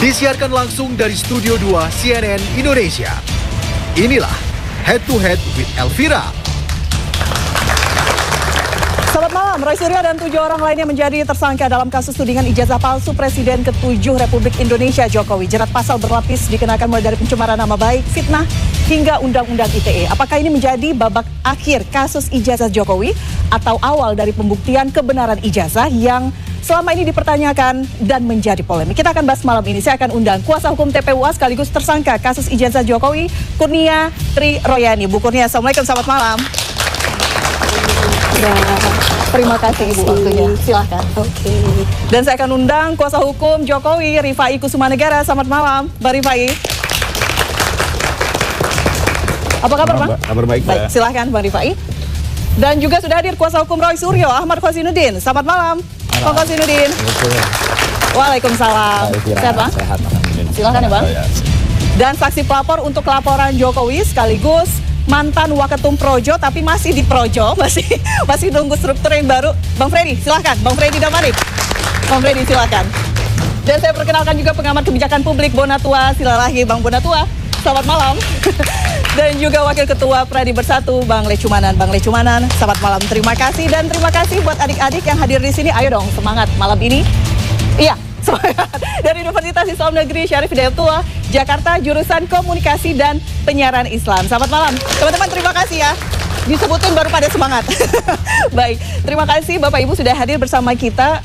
Disiarkan langsung dari Studio 2 CNN Indonesia. Inilah Head to Head with Elvira. Selamat malam, Roy Suryo dan 7 orang lainnya menjadi tersangka dalam kasus tudingan ijazah palsu Presiden ke-7 Republik Indonesia Jokowi. Jerat pasal berlapis dikenakan mulai dari pencemaran nama baik, fitnah, hingga Undang-Undang ITE. Apakah ini menjadi babak akhir kasus ijazah Jokowi atau awal dari pembuktian kebenaran ijazah yang selama ini dipertanyakan dan menjadi polemik? Kita akan bahas malam ini. Saya akan undang kuasa hukum TPUA sekaligus tersangka kasus ijazah Jokowi, Kurnia Tri Royani. Bu Kurnia, Assalamualaikum, selamat malam. Ya, terima kasih Ibu waktunya. Silahkan. Oke. Dan saya akan undang kuasa hukum Jokowi, Rifai Kusumanegara. Selamat malam, Mbak Rifai. Apa kabar, Bang? Kabar baik, Baik, silahkan Bang Rifai. Dan juga sudah hadir kuasa hukum Roy Suryo, Ahmad Khosinuddin. Selamat malam, Bang Khosinuddin. Waalaikumsalam. Sehat, Bang? Sehat, Silahkan ya, Bang. Dan saksi pelapor untuk laporan Jokowi sekaligus mantan Waketum Projo tapi masih di Projo, masih nunggu struktur yang baru. Bang Freddy, silahkan. Bang Freddy Damanik. Bang Freddy, silahkan. Dan saya perkenalkan juga pengamat kebijakan publik Bonatua Silalahi, Bang Bonatua. Selamat malam. Dan juga Wakil Ketua Pradi Bersatu, Bang Lecumanan. Bang Lecumanan, selamat malam. Terima kasih dan terima kasih buat adik-adik yang hadir di sini. Ayo dong, semangat malam ini. Iya. Dari Universitas Islam Negeri Syarif Hidayatullah Jakarta, jurusan Komunikasi dan Penyiaran Islam. Selamat malam teman-teman, terima kasih ya, disebutin baru pada semangat. Baik, terima kasih Bapak Ibu sudah hadir bersama kita.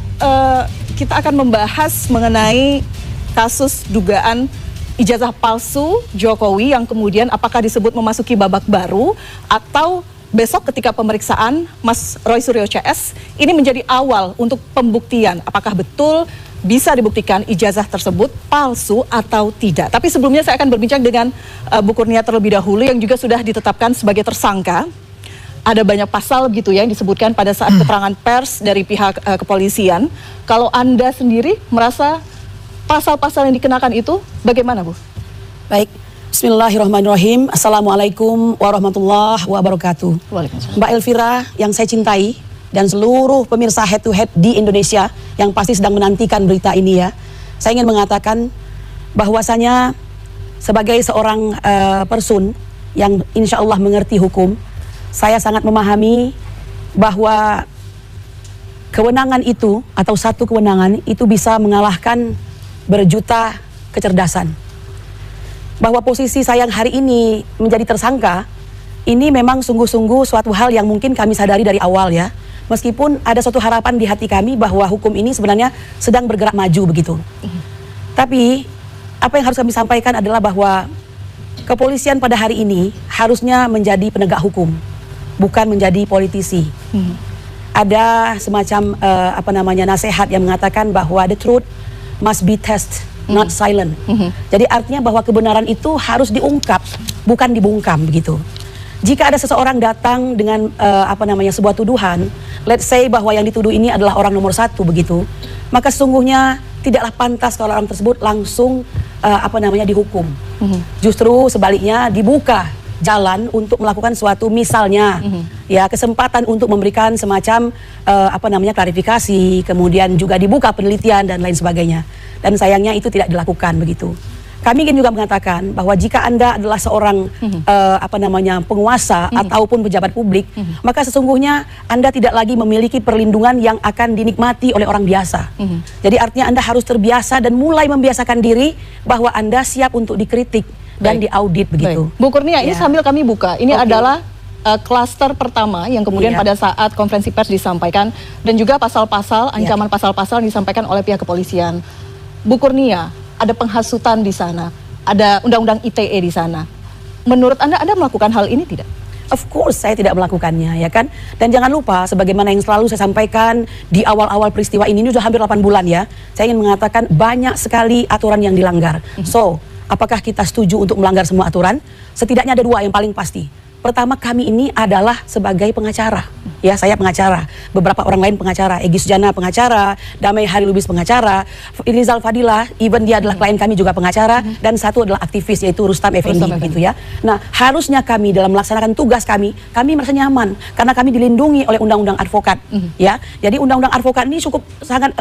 Kita akan membahas mengenai kasus dugaan ijazah palsu Jokowi yang kemudian apakah disebut memasuki babak baru atau besok ketika pemeriksaan Mas Roy Suryo CS ini menjadi awal untuk pembuktian apakah betul bisa dibuktikan ijazah tersebut palsu atau tidak. Tapi sebelumnya saya akan berbincang dengan Bu Kurnia terlebih dahulu yang juga sudah ditetapkan sebagai tersangka. Ada banyak pasal gitu ya yang disebutkan pada saat keterangan pers dari pihak kepolisian. Kalau Anda sendiri merasa pasal-pasal yang dikenakan itu bagaimana, Bu? Baik, bismillahirrahmanirrahim. Assalamualaikum warahmatullahi wabarakatuh. Waalaikumsalam. Mbak Elvira yang saya cintai dan seluruh pemirsa Head to Head di Indonesia yang pasti sedang menantikan berita ini ya. Saya ingin mengatakan bahwasanya sebagai seorang person yang insya Allah mengerti hukum, saya sangat memahami bahwa kewenangan itu atau satu kewenangan itu bisa mengalahkan berjuta kecerdasan. Bahwa posisi saya yang hari ini menjadi tersangka, ini memang sungguh-sungguh suatu hal yang mungkin kami sadari dari awal ya. Meskipun ada suatu harapan di hati kami bahwa hukum ini sebenarnya sedang bergerak maju begitu. Tapi apa yang harus kami sampaikan adalah bahwa kepolisian pada hari ini harusnya menjadi penegak hukum, bukan menjadi politisi. Ada semacam nasihat yang mengatakan bahwa the truth must be tested, not silent. Jadi artinya bahwa kebenaran itu harus diungkap, bukan dibungkam begitu. Jika ada seseorang datang dengan sebuah tuduhan, let's say bahwa yang dituduh ini adalah orang nomor 1 begitu, maka sesungguhnya tidaklah pantas kalau orang tersebut langsung dihukum. Justru sebaliknya dibuka jalan untuk melakukan suatu misalnya ya kesempatan untuk memberikan semacam klarifikasi, kemudian juga dibuka penelitian dan lain sebagainya. Dan sayangnya itu tidak dilakukan begitu. Kami ingin juga mengatakan bahwa jika Anda adalah seorang penguasa ataupun pejabat publik, maka sesungguhnya Anda tidak lagi memiliki perlindungan yang akan dinikmati oleh orang biasa. Jadi artinya Anda harus terbiasa dan mulai membiasakan diri bahwa Anda siap untuk dikritik dan diaudit begitu. Bu Kurnia, ini sambil kami buka, ini adalah klaster pertama yang kemudian pada saat konferensi pers disampaikan dan juga pasal-pasal, ancaman pasal-pasal yang disampaikan oleh pihak kepolisian. Bu Kurnia, ada penghasutan di sana, ada undang-undang ITE di sana. Menurut Anda melakukan hal ini tidak? Of course saya tidak melakukannya ya kan. Dan jangan lupa sebagaimana yang selalu saya sampaikan di awal-awal peristiwa ini sudah hampir 8 bulan ya. Saya ingin mengatakan banyak sekali aturan yang dilanggar. So, apakah kita setuju untuk melanggar semua aturan? Setidaknya ada 2 yang paling pasti. Pertama, kami ini adalah sebagai pengacara. Ya, saya pengacara. Beberapa orang lain pengacara. Egy Sujana pengacara, Damai Hari Lubis pengacara, Rizal Fadila, even dia adalah klien kami juga pengacara, dan satu adalah aktivis yaitu Rustam Effendi gitu ya. Nah, harusnya kami dalam melaksanakan tugas kami merasa nyaman karena kami dilindungi oleh undang-undang advokat ya. Jadi undang-undang advokat ini cukup sangat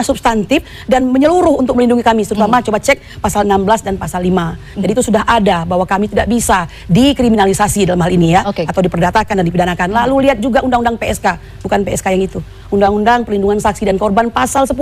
substantif dan menyeluruh untuk melindungi kami, terutama coba cek pasal 16 dan pasal 5. Jadi itu sudah ada bahwa kami tidak bisa dikriminalisasi dalam hal ini ya, atau diperdatakan dan dipidanakan. Lalu lihat juga undang-undang PSK, bukan PSK yang itu. Undang-undang Perlindungan Saksi dan Korban pasal 10.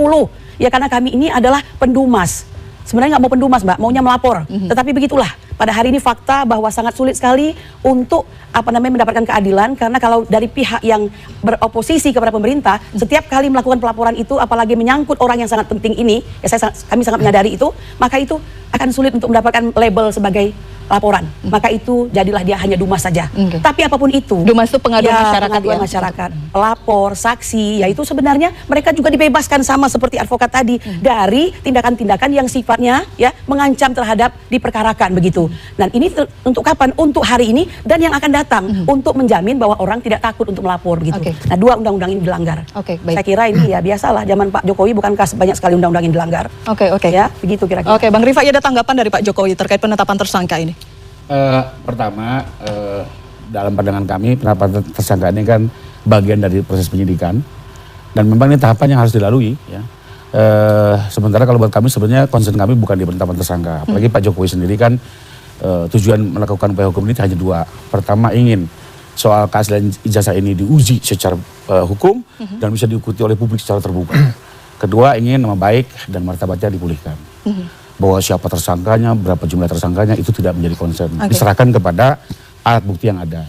Ya, karena kami ini adalah pendumas. Sebenarnya nggak mau pendumas, Mbak, maunya melapor. Tetapi begitulah, pada hari ini fakta bahwa sangat sulit sekali untuk mendapatkan keadilan, karena kalau dari pihak yang beroposisi kepada pemerintah, setiap kali melakukan pelaporan itu, apalagi menyangkut orang yang sangat penting ini, ya kami sangat menyadari itu, maka itu akan sulit untuk mendapatkan label sebagai laporan. Maka itu jadilah dia hanya dumas saja. Tapi apapun itu, dumas itu pengaduan masyarakat, pengaduan masyarakat, pelapor, saksi, yaitu sebenarnya mereka juga dibebaskan sama seperti advokat tadi dari tindakan-tindakan yang sifatnya ya mengancam terhadap diperkarakan begitu. Dan ini untuk kapan? Untuk hari ini dan yang akan datang untuk menjamin bahwa orang tidak takut untuk melapor begitu. Nah, dua undang-undang ini dilanggar. Saya kira ini ya biasalah zaman Pak Jokowi, bukankah banyak sekali undang-undang yang dilanggar. Ya, begitu kira-kira. Bang Rifai, ada tanggapan dari Pak Jokowi terkait penetapan tersangka ini? Pertama, dalam pandangan kami penetapan tersangka ini kan bagian dari proses penyidikan dan memang ini tahapan yang harus dilalui ya. Sementara kalau buat kami sebenarnya concern kami bukan di penetapan tersangka, apalagi Pak Jokowi sendiri kan tujuan melakukan upaya hukum ini hanya dua. Pertama, ingin soal keaslian ijazah ini diuji secara hukum dan bisa diikuti oleh publik secara terbuka. Kedua, ingin nama baik dan martabatnya dipulihkan. Bahwa siapa tersangkanya, berapa jumlah tersangkanya itu tidak menjadi concern. Diserahkan kepada alat bukti yang ada.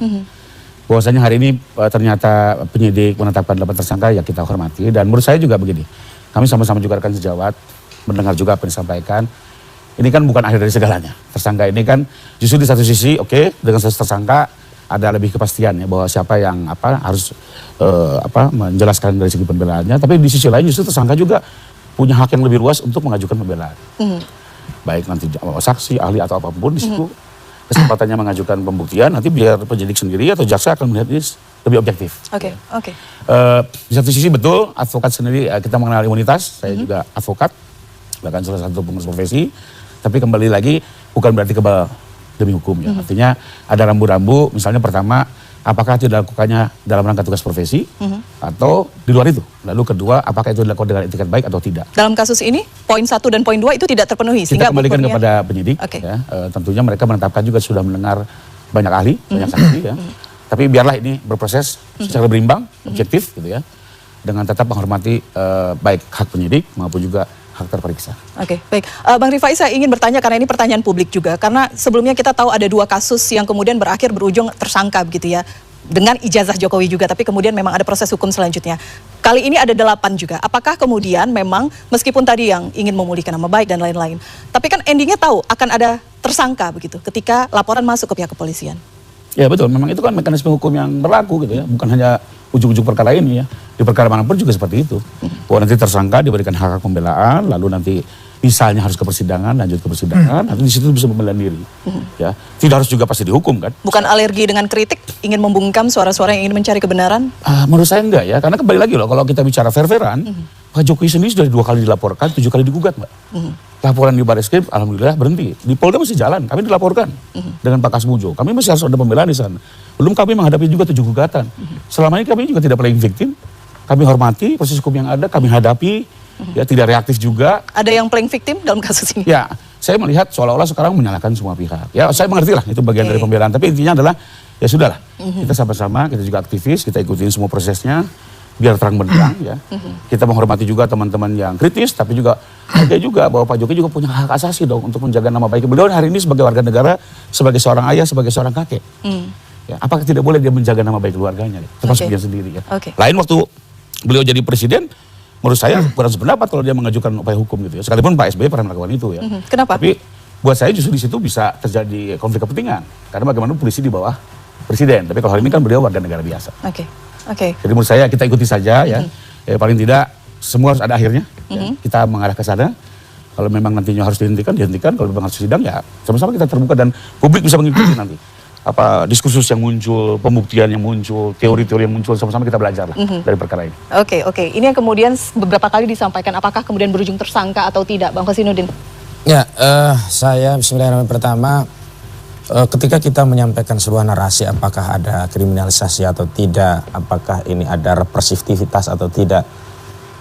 Bahwasanya hari ini ternyata penyidik menetapkan 8 tersangka, ya kita hormati. Dan menurut saya juga begini, kami sama-sama juga rekan sejawat, mendengar juga apa yang disampaikan. Ini kan bukan akhir dari segalanya. Tersangka ini kan justru di satu sisi, dengan status tersangka ada lebih kepastian ya bahwa siapa yang harus menjelaskan dari segi pembelaannya. Tapi di sisi lain justru tersangka juga punya hak yang lebih luas untuk mengajukan pembelaan. Baik nanti saksi, ahli atau apapun di situ kesempatannya mengajukan pembuktian, nanti biar penyidik sendiri atau jaksa akan melihat ini lebih objektif. Di satu sisi betul, advokat sendiri kita mengenal imunitas, saya juga advokat, bahkan salah satu pengurus profesi, tapi kembali lagi bukan berarti kebal demi hukum ya. Artinya ada rambu-rambu, misalnya pertama, apakah itu dilakukannya dalam rangka tugas profesi atau di luar itu. Lalu kedua, apakah itu dilakukan dengan etikat baik atau tidak. Dalam kasus ini, poin 1 dan poin 2 itu tidak terpenuhi. Kita kembalikan kepada penyidik. Ya, tentunya mereka menetapkan juga sudah mendengar banyak ahli, banyak saksi ya. Tapi biarlah ini berproses secara berimbang, objektif gitu ya. Dengan tetap menghormati baik hak penyidik maupun juga hak terperiksa. Baik. Bang Rifai, saya ingin bertanya karena ini pertanyaan publik juga. Karena sebelumnya kita tahu ada 2 kasus yang kemudian berakhir berujung tersangka begitu ya. Dengan ijazah Jokowi juga, tapi kemudian memang ada proses hukum selanjutnya. Kali ini ada 8 juga. Apakah kemudian memang meskipun tadi yang ingin memulihkan nama baik dan lain-lain, tapi kan endingnya tahu akan ada tersangka begitu ketika laporan masuk ke pihak kepolisian? Ya betul, memang itu kan mekanisme hukum yang berlaku gitu ya. Bukan hanya ujung-ujung perkara ini ya. Di perkara manapun juga seperti itu. Bahwa nanti tersangka diberikan hak pembelaan, lalu nanti misalnya harus ke persidangan, lanjut ke persidangan, nanti di situ bisa membela diri. Ya, tidak harus juga pasti dihukum kan. Bukan alergi dengan kritik, ingin membungkam suara-suara yang ingin mencari kebenaran? Menurut saya enggak ya, karena kembali lagi loh, kalau kita bicara fair-fairan, Pak Jokowi sendiri sudah 2 kali dilaporkan, 7 kali digugat, Mbak. Laporan di Barreskrim, alhamdulillah berhenti. Di Polda masih jalan, kami dilaporkan dengan Pak Kasmujo. Kami masih harus ada pembelaan di sana. Belum kami menghadapi juga 7 gugatan. Selama ini kami juga tidak playing victim. Kami hormati proses hukum yang ada, kami hadapi, ya tidak reaktif juga. Ada yang playing victim dalam kasus ini? Ya, saya melihat seolah-olah sekarang menyalahkan semua pihak. Ya, saya mengerti lah, itu bagian dari pembelaan. Tapi intinya adalah, ya sudahlah, kita sama-sama, kita juga aktivis, kita ikutin semua prosesnya, biar terang benderang ya. Kita menghormati juga teman-teman yang kritis, tapi juga ada juga bahwa Pak Jokowi juga punya hak asasi dong untuk menjaga nama baik beliau hari ini sebagai warga negara, sebagai seorang ayah, sebagai seorang kakek. Ya, apakah tidak boleh dia menjaga nama baik keluarganya, termasuk dia sendiri ya. Lain waktu beliau jadi presiden, menurut saya kurang sependapat kalau dia mengajukan upaya hukum gitu ya. Sekalipun Pak SBY pernah melakukan itu ya. Kenapa? Tapi buat saya justru di situ bisa terjadi konflik kepentingan. Karena bagaimana polisi di bawah presiden. Tapi kalau hari ini kan beliau warga negara biasa. Jadi menurut saya kita ikuti saja ya. Paling tidak semua harus ada akhirnya. Ya. Kita mengarah ke sana. Kalau memang nantinya harus dihentikan, dihentikan. Kalau memang harus sidang ya sama-sama kita terbuka dan publik bisa mengikuti nanti. diskursus yang muncul, pembuktian yang muncul, teori-teori yang muncul, sama-sama kita belajar lah dari perkara ini. Oke. Ini yang kemudian beberapa kali disampaikan, apakah kemudian berujung tersangka atau tidak, Bang Kosinudin? Ya, saya bismillahirrahmanirrahim. Pertama, ketika kita menyampaikan sebuah narasi, apakah ada kriminalisasi atau tidak, apakah ini ada represiftivitas atau tidak,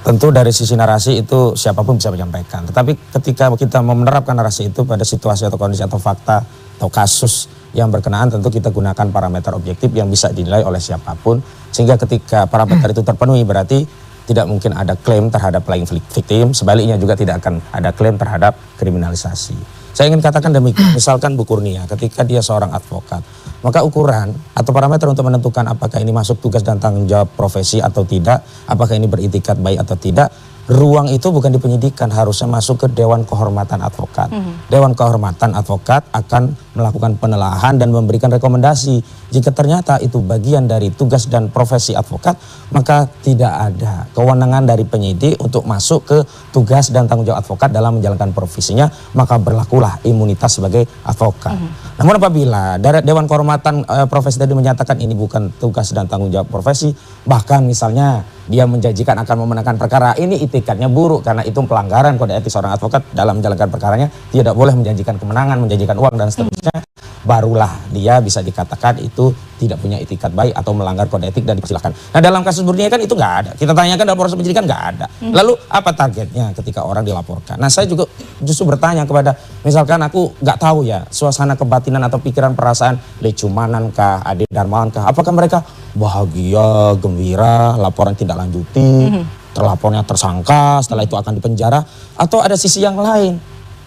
tentu dari sisi narasi itu siapapun bisa menyampaikan. Tetapi ketika kita mau menerapkan narasi itu pada situasi atau kondisi atau fakta atau kasus yang berkenaan, tentu kita gunakan parameter objektif yang bisa dinilai oleh siapapun. Sehingga ketika parameter itu terpenuhi, berarti tidak mungkin ada klaim terhadap playing victim. Sebaliknya juga tidak akan ada klaim terhadap kriminalisasi. Saya ingin katakan demikian, misalkan Bu Kurnia ketika dia seorang advokat, maka ukuran atau parameter untuk menentukan apakah ini masuk tugas dan tanggung jawab profesi atau tidak, apakah ini beritikat baik atau tidak, ruang itu bukan di penyidikan, harusnya masuk ke Dewan Kehormatan Advokat. Dewan Kehormatan Advokat akan melakukan penelaahan dan memberikan rekomendasi. Jika ternyata itu bagian dari tugas dan profesi advokat, maka tidak ada kewenangan dari penyidik untuk masuk ke tugas dan tanggung jawab advokat dalam menjalankan profesinya, maka berlakulah imunitas sebagai advokat. Namun apabila Dewan Kehormatan Profesi tadi menyatakan ini bukan tugas dan tanggung jawab profesi, bahkan misalnya dia menjanjikan akan memenangkan perkara, ini itikadnya buruk karena itu pelanggaran kode etik seorang advokat dalam menjalankan perkaranya, tidak boleh menjanjikan kemenangan, menjanjikan uang dan seterusnya, barulah dia bisa dikatakan itu tidak punya itikat baik atau melanggar kode etik dan dipersilahkan. Nah dalam kasus Kurnia kan itu nggak ada. Kita tanyakan dalam proses penyidikan nggak ada. Lalu apa targetnya ketika orang dilaporkan? Nah saya juga justru bertanya kepada, misalkan aku nggak tahu ya suasana kebatinan atau pikiran perasaan Lecumanan kah, Ade Darmawan kah, apakah mereka bahagia, gembira, laporan tidak lanjuti, terlapornya tersangka, setelah itu akan dipenjara, atau ada sisi yang lain?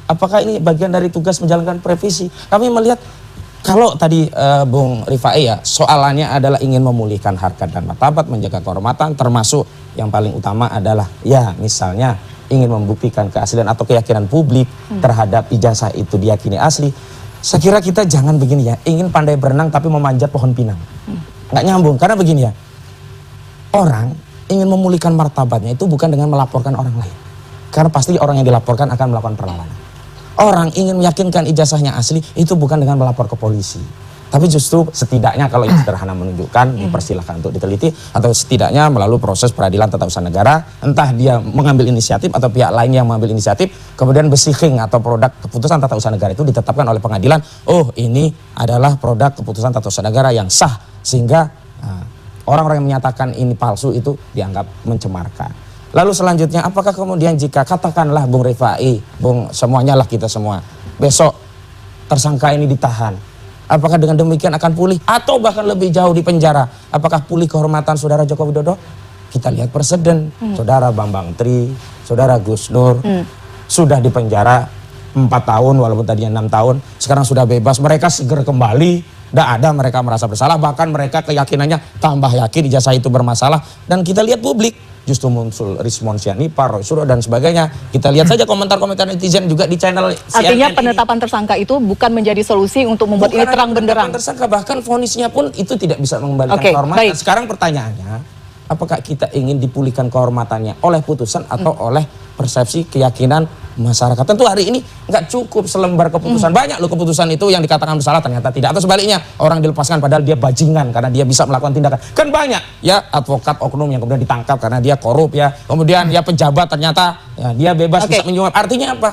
Apakah ini bagian dari tugas menjalankan revisi? Kami melihat kalau tadi Bung Rifai ya, soalannya adalah ingin memulihkan harkat dan martabat, menjaga kehormatan, termasuk yang paling utama adalah ya misalnya ingin membuktikan keaslian atau keyakinan publik terhadap ijazah itu diyakini asli. Saya kira kita jangan begini ya, ingin pandai berenang tapi memanjat pohon pinang. Nggak nyambung, karena begini ya, orang ingin memulihkan martabatnya itu bukan dengan melaporkan orang lain. Karena pasti orang yang dilaporkan akan melakukan perlawanan. Orang ingin meyakinkan ijazahnya asli itu bukan dengan melapor ke polisi. Tapi justru setidaknya kalau yang sederhana menunjukkan dipersilahkan untuk diteliti, atau setidaknya melalui proses peradilan tata usaha negara, entah dia mengambil inisiatif atau pihak lain yang mengambil inisiatif, kemudian besiking atau produk keputusan tata usaha negara itu ditetapkan oleh pengadilan, oh ini adalah produk keputusan tata usaha negara yang sah, sehingga orang-orang yang menyatakan ini palsu itu dianggap mencemarkan. Lalu selanjutnya, apakah kemudian jika katakanlah Bung Rifai, Bung semuanya lah kita semua, besok tersangka ini ditahan, apakah dengan demikian akan pulih atau bahkan lebih jauh di penjara? Apakah pulih kehormatan Saudara Joko Widodo? Kita lihat presiden, Saudara Bambang Tri, Saudara Gus Nur, sudah di penjara 4 tahun walaupun tadinya 6 tahun, sekarang sudah bebas, mereka segera kembali. Tidak ada mereka merasa bersalah, bahkan mereka keyakinannya tambah yakin ijazah itu bermasalah. Dan kita lihat publik justru muncul Rismon Sianipar, Roy Suryo dan sebagainya. Kita lihat saja komentar-komentar netizen juga di channel CNN. Artinya penetapan tersangka itu bukan menjadi solusi untuk membuat ini terang benderang. Tersangka, bahkan vonisnya pun itu tidak bisa mengembalikan kehormatan. Sekarang pertanyaannya, apakah kita ingin dipulihkan kehormatannya oleh putusan atau oleh persepsi keyakinan masyarakat? Tentu hari ini nggak cukup selembar keputusan, banyak loh keputusan itu yang dikatakan bersalah ternyata tidak, atau sebaliknya orang dilepaskan padahal dia bajingan karena dia bisa melakukan tindakan. Kan banyak ya advokat oknum yang kemudian ditangkap karena dia korup ya, kemudian ya pejabat ternyata ya, dia bebas bisa menyuap. Artinya apa?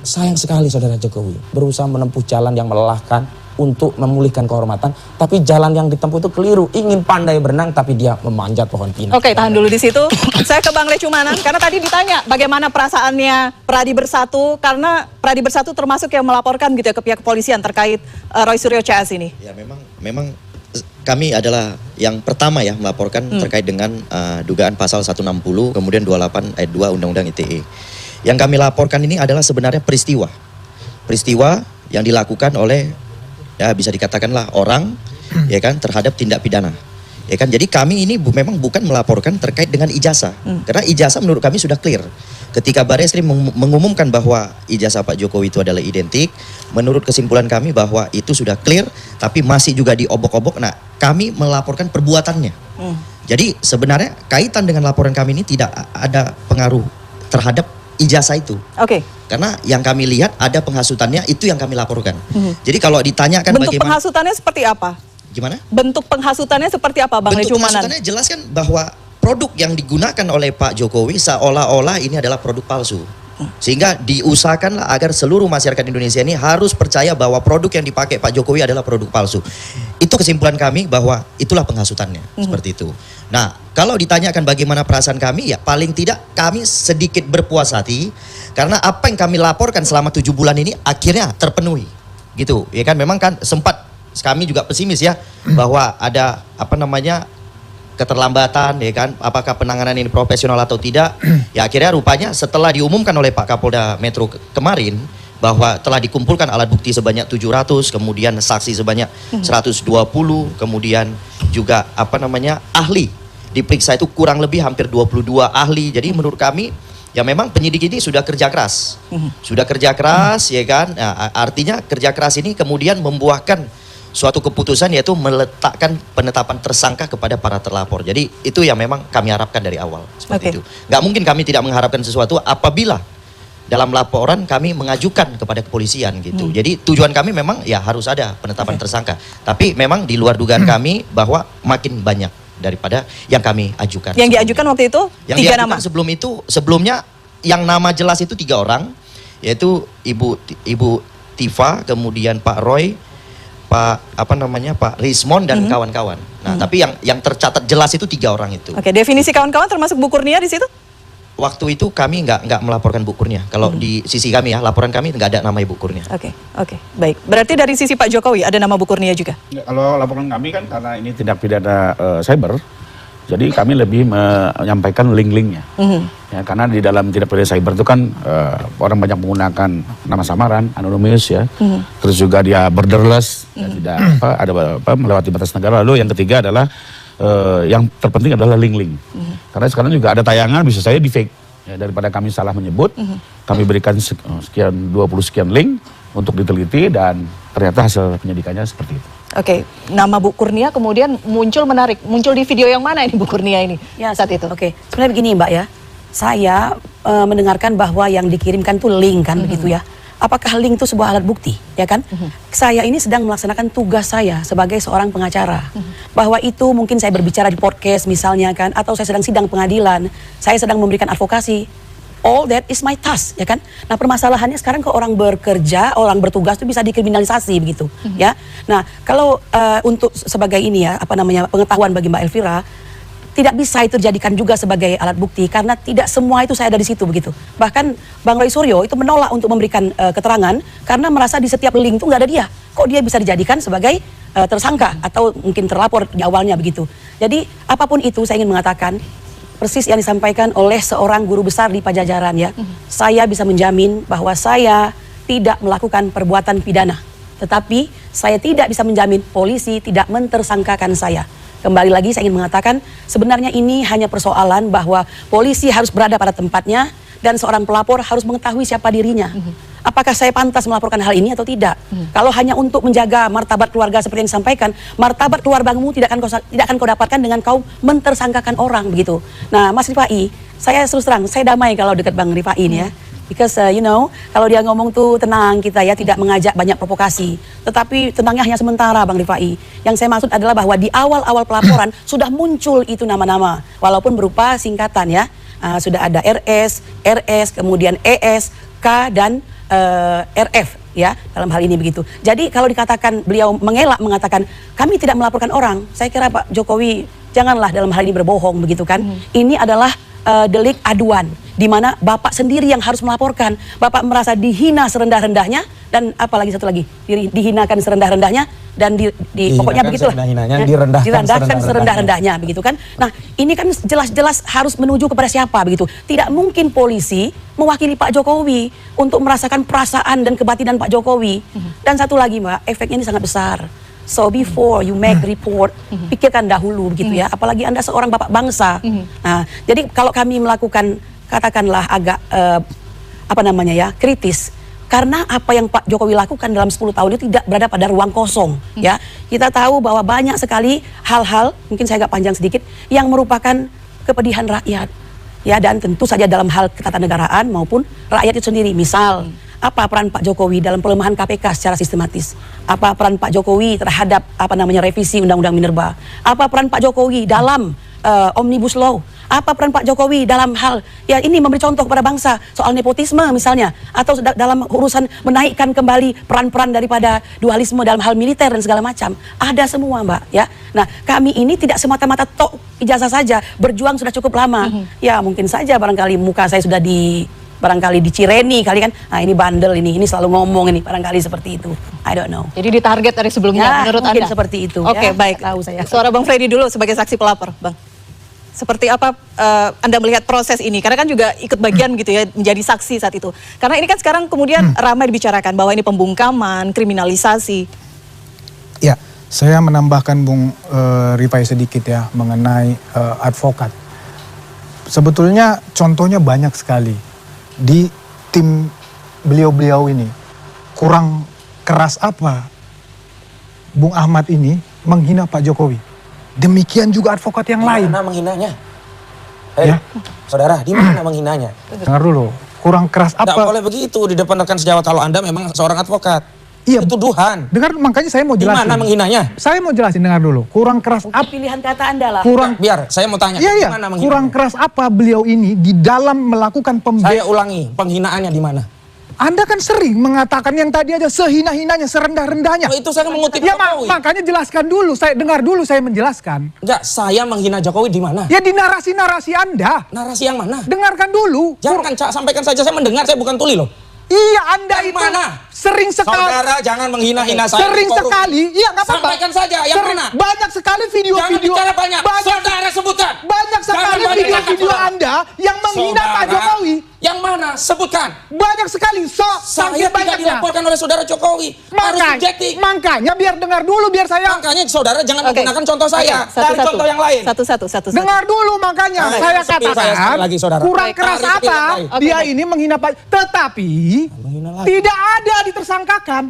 Sayang sekali Saudara Jokowi berusaha menempuh jalan yang melelahkan untuk memulihkan kehormatan, tapi jalan yang ditempuh itu keliru. Ingin pandai berenang tapi dia memanjat pohon pinang. Oke, tahan dulu di situ. Saya ke Bang Lecumanan karena tadi ditanya bagaimana perasaannya Pradi Bersatu, karena Pradi Bersatu termasuk yang melaporkan gitu ya ke pihak kepolisian terkait Roy Suryo CS ini. Ya memang kami adalah yang pertama ya melaporkan terkait dengan dugaan pasal 160 kemudian 28 ayat 2 Undang-Undang ITE. Yang kami laporkan ini adalah sebenarnya peristiwa yang dilakukan oleh ya bisa dikatakanlah orang ya kan terhadap tindak pidana. Ya kan, jadi kami ini memang bukan melaporkan terkait dengan ijazah. Karena ijazah menurut kami sudah clear. Ketika Barreskrim mengumumkan bahwa ijazah Pak Jokowi itu adalah identik, menurut kesimpulan kami bahwa itu sudah clear, tapi masih juga diobok-obok. Nah, kami melaporkan perbuatannya. Jadi sebenarnya kaitan dengan laporan kami ini tidak ada pengaruh terhadap ijazah itu. Oke. Karena yang kami lihat ada penghasutannya, itu yang kami laporkan. Jadi kalau ditanyakan Bentuk bagaimana... penghasutannya seperti apa? Gimana? Bentuk penghasutannya seperti apa, Bang Bentuk Lecumanan? penghasutannya jelas kan bahwa produk yang digunakan oleh Pak Jokowi seolah-olah ini adalah produk palsu. Sehingga diusahakanlah agar seluruh masyarakat Indonesia ini harus percaya bahwa produk yang dipakai Pak Jokowi adalah produk palsu. Itu kesimpulan kami bahwa itulah penghasutannya, seperti itu. Nah, kalau ditanyakan bagaimana perasaan kami, ya paling tidak kami sedikit berpuas hati karena apa yang kami laporkan selama 7 bulan ini akhirnya terpenuhi. Gitu, ya kan, memang kan sempat kami juga pesimis ya bahwa ada keterlambatan, ya kan, apakah penanganan ini profesional atau tidak. Ya akhirnya rupanya setelah diumumkan oleh Pak Kapolda Metro kemarin bahwa telah dikumpulkan alat bukti sebanyak 700, kemudian saksi sebanyak 120, kemudian juga ahli diperiksa itu kurang lebih hampir 22 ahli. Jadi menurut kami ya memang penyidik ini sudah kerja keras. Sudah kerja keras, ya kan. Nah, artinya kerja keras ini kemudian membuahkan suatu keputusan, yaitu meletakkan penetapan tersangka kepada para terlapor. Jadi itu yang memang kami harapkan dari awal, seperti itu. Nggak mungkin kami tidak mengharapkan sesuatu apabila dalam laporan kami mengajukan kepada kepolisian gitu. Jadi tujuan kami memang ya harus ada penetapan tersangka. Tapi memang di luar dugaan kami bahwa makin banyak daripada yang kami ajukan. Yang diajukan waktu itu yang 3 nama. Sebelumnya yang nama jelas itu 3 orang, yaitu Ibu Tifa, kemudian Pak Roy, Pak Rismon dan kawan-kawan. Nah, tapi yang tercatat jelas itu 3 orang itu. Oke, definisi kawan-kawan termasuk Bu Kurnia di situ? Waktu itu kami nggak melaporkan Bu Kurnia. Kalau di sisi kami ya, laporan kami nggak ada nama Ibu Kurnia. Oke, baik. Berarti dari sisi Pak Jokowi ada nama Bu Kurnia juga? Ya, kalau laporan kami kan karena ini tindak pidana cyber, jadi kami lebih menyampaikan link-linknya. Ya, karena di dalam tindak pidana cyber itu kan orang banyak menggunakan nama samaran, anonymous ya. Terus juga dia borderless, ya, tidak melewati batas negara. Lalu yang ketiga adalah yang terpenting adalah link-link. Karena sekarang juga ada tayangan bisa saya di fake. Ya, daripada kami salah menyebut, kami berikan sekian 20 sekian link untuk diteliti dan ternyata hasil penyidikannya seperti itu. Oke, nama Bu Kurnia kemudian muncul di video yang mana ini Bu Kurnia ini saat itu? Oke, sebenarnya begini Mbak ya, saya mendengarkan bahwa yang dikirimkan tuh link kan begitu ya. Apakah link itu sebuah alat bukti, ya kan? Saya ini sedang melaksanakan tugas saya sebagai seorang pengacara. Bahwa itu mungkin saya berbicara di podcast misalnya kan, atau saya sedang sidang pengadilan, saya sedang memberikan advokasi. All that is my task, ya kan? Nah permasalahannya sekarang ke orang bekerja, orang bertugas itu bisa dikriminalisasi begitu, ya. Nah kalau untuk sebagai ini ya, pengetahuan bagi Mbak Elvira, tidak bisa itu dijadikan juga sebagai alat bukti karena tidak semua itu saya ada di situ begitu. Bahkan Bang Roy Suryo itu menolak untuk memberikan keterangan karena merasa di setiap link itu nggak ada dia. Kok dia bisa dijadikan sebagai tersangka atau mungkin terlapor di awalnya begitu. Jadi apapun itu saya ingin mengatakan persis yang disampaikan oleh seorang guru besar di Pajajaran ya. Saya bisa menjamin bahwa saya tidak melakukan perbuatan pidana. Tetapi saya tidak bisa menjamin polisi tidak mentersangkakan saya. Kembali lagi saya ingin mengatakan sebenarnya ini hanya persoalan bahwa polisi harus berada pada tempatnya dan seorang pelapor harus mengetahui siapa dirinya. Apakah saya pantas melaporkan hal ini atau tidak? Kalau hanya untuk menjaga martabat keluarga seperti yang disampaikan, martabat keluargamu tidak akan kau dapatkan dengan kau mentersangkakan orang begitu. Nah, Mas Rifai, saya terus terang, saya damai kalau dekat Bang Rifai ini ya. Because kalau dia ngomong tuh tenang kita ya, tidak mengajak banyak provokasi. Tetapi tenangnya hanya sementara Bang Rifai. Yang saya maksud adalah bahwa di awal-awal pelaporan sudah muncul itu nama-nama. Walaupun berupa singkatan ya. Sudah ada RS, RS, kemudian ES, K dan RF ya dalam hal ini begitu. Jadi kalau dikatakan beliau mengelak mengatakan kami tidak melaporkan orang, saya kira Pak Jokowi janganlah dalam hal ini berbohong begitu kan. Ini adalah delik aduan di mana Bapak sendiri yang harus melaporkan. Bapak merasa dihina serendah-rendahnya dan apalagi satu lagi dihinakan serendah-rendahnya dan pokoknya begitulah. Direndahkan serendah-rendahnya begitu kan. Nah, ini kan jelas-jelas harus menuju kepada siapa begitu. Tidak mungkin polisi mewakili Pak Jokowi untuk merasakan perasaan dan kebatinan Pak Jokowi. Dan satu lagi Mbak, efeknya ini sangat besar. So before you make report, pikirkan dahulu begitu ya. Apalagi Anda seorang bapak bangsa. Nah, jadi kalau kami melakukan katakanlah agak kritis. Karena apa yang Pak Jokowi lakukan dalam 10 tahun itu tidak berada pada ruang kosong ya. Kita tahu bahwa banyak sekali hal-hal, mungkin saya agak panjang sedikit, yang merupakan kepedihan rakyat. ya, dan tentu saja dalam hal ketatanegaraan maupun rakyat itu sendiri. Misal, apa peran Pak Jokowi dalam pelemahan KPK secara sistematis? Apa peran Pak Jokowi terhadap revisi Undang-Undang Minerba? Apa peran Pak Jokowi dalam Omnibus Law? Apa peran Pak Jokowi dalam hal ya ini memberi contoh kepada bangsa soal nepotisme misalnya, atau dalam urusan menaikkan kembali peran-peran daripada dualisme dalam hal militer dan segala macam? Ada semua, Mbak, ya. Nah, kami ini tidak semata-mata tok ijazah saja, berjuang sudah cukup lama. Ya, mungkin saja barangkali muka saya sudah barangkali dicireni kali kan, nah ini bandel ini selalu ngomong ini, barangkali seperti itu, I don't know. Jadi ditarget dari sebelumnya menurut mungkin Anda? Seperti itu. Oke, ya, baik. Tahu saya. Suara Bang Freddy dulu sebagai saksi pelapor, Bang. Seperti apa Anda melihat proses ini? Karena kan juga ikut bagian gitu ya, menjadi saksi saat itu. Karena ini kan sekarang kemudian ramai dibicarakan bahwa ini pembungkaman, kriminalisasi. Ya, saya menambahkan Bung Rifai sedikit ya mengenai advokat. Sebetulnya contohnya banyak sekali di tim beliau-beliau ini. Kurang keras apa Bung Ahmad ini menghina Pak Jokowi? Demikian juga advokat yang lain. Mana menghinanya? Ya. Saudara, di mana menghinanya? Dengar dulu, kurang keras Tidak apa? boleh begitu di depan rekan sejawat kalau Anda memang seorang advokat. Iya. Itu tuduhan. Dengar, makanya saya mau Di jelasin. mana menghinanya? Saya mau jelasin, dengar dulu. Kurang keras apa? Pilihan kata Anda lah. Kurang, Biar saya mau tanya. iya, Di iya. mana menghinanya? Kurang keras apa beliau ini di dalam melakukan Saya ulangi, penghinaannya di mana? Anda kan sering mengatakan yang tadi aja sehina-hinanya, serendah-rendahnya. Oh, itu saya mengutip Ya Jokowi. makanya jelaskan dulu, saya dengar dulu, saya menjelaskan. Enggak, saya menghina Jokowi di mana? Ya di narasi-narasi Anda. Narasi yang mana? Dengarkan dulu. Jangan Cak, sampaikan saja, saya mendengar, saya bukan tuli loh. Iya, Anda Yang itu mana? sering sekali. Saudara jangan menghina-hina saya. Sering di forum. sekali. Iya, nggak apa-apa. Sampaikan saja, yang mana? Banyak sekali Jangan video-video. bicara banyak. Saudara sebutkan. Banyak sekali Jangan banyak video-video kata. Anda yang menghina Pak Saudara, Jokowi. Yang mana? Sebutkan. Banyak sekali. Saya Sampai tidak banyaknya. dilaporkan oleh saudara Jokowi. Harus subjektif. Makanya biar dengar dulu, biar saya. Makanya saudara jangan Oke. menggunakan contoh saya. Oke, Cari contoh yang lain. Satu-satu. Dengar dulu makanya Tarik saya sepil saya katakan sekali lagi, saudara. kurang Baik, keras tarik sepil apa yang lain. dia Oke, baik. ini menghina Pak, tetapi Menghina lagi. tidak ada ditersangkakan.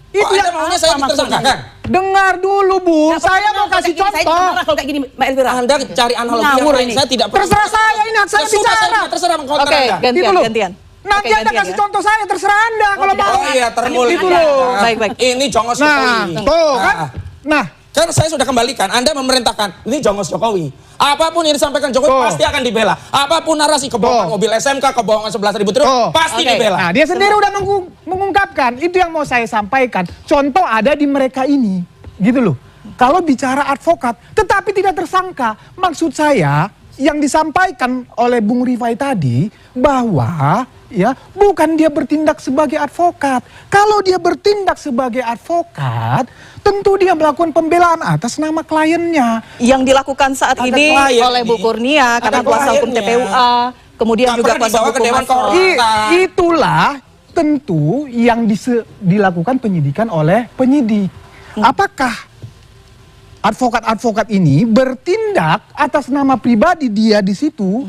Oh, Anda maunya saya ditersangkakan? Dengar dulu Bung, saya mau kasih Saya contoh. marah kalau kayak gini, Mbak Elvira. Anda cari analogi yang Ngawur lain. ini. Saya tidak perlu. Terserah saya ini, saya Ya sudah, bicara. terserah mengkonter Oke, Anda. Gitu loh. gantian. Nanti Oke, Anda gantian kasih ya. contoh saya, terserah Anda kalau mau. Oh iya, termulut. Gitu loh. Baik. Ini jongos Nah, Jokowi. tuh kan. Nah, Kan saya sudah kembalikan, Anda memerintahkan, ini jongos Jokowi. Apapun yang disampaikan Jokowi Tuh. pasti akan dibela. Apapun narasi kebohongan Tuh. mobil SMK, kebohongan 11.000 truk, Tuh. pasti Oke. dibela. nah dia sendiri udah mengungkapkan. Itu yang mau saya sampaikan. Contoh ada di mereka ini. Gitu loh. Kalau bicara advokat, tetapi tidak tersangka. Maksud saya, yang disampaikan oleh Bung Rifai tadi, bahwa ya bukan dia bertindak sebagai advokat. Kalau dia bertindak sebagai advokat, tentu dia melakukan pembelaan atas nama kliennya. Yang dilakukan saat Ada ini klien oleh Bu ini. Kurnia karena Ada kuasa hukum kliennya. TPUA, kemudian Nggak juga pernah kuasa dibawa ke hukum Dewan Mas- Kehormatan. Itulah tentu yang dilakukan penyidikan oleh penyidik. Apakah advokat-advokat ini bertindak atas nama pribadi dia di situ,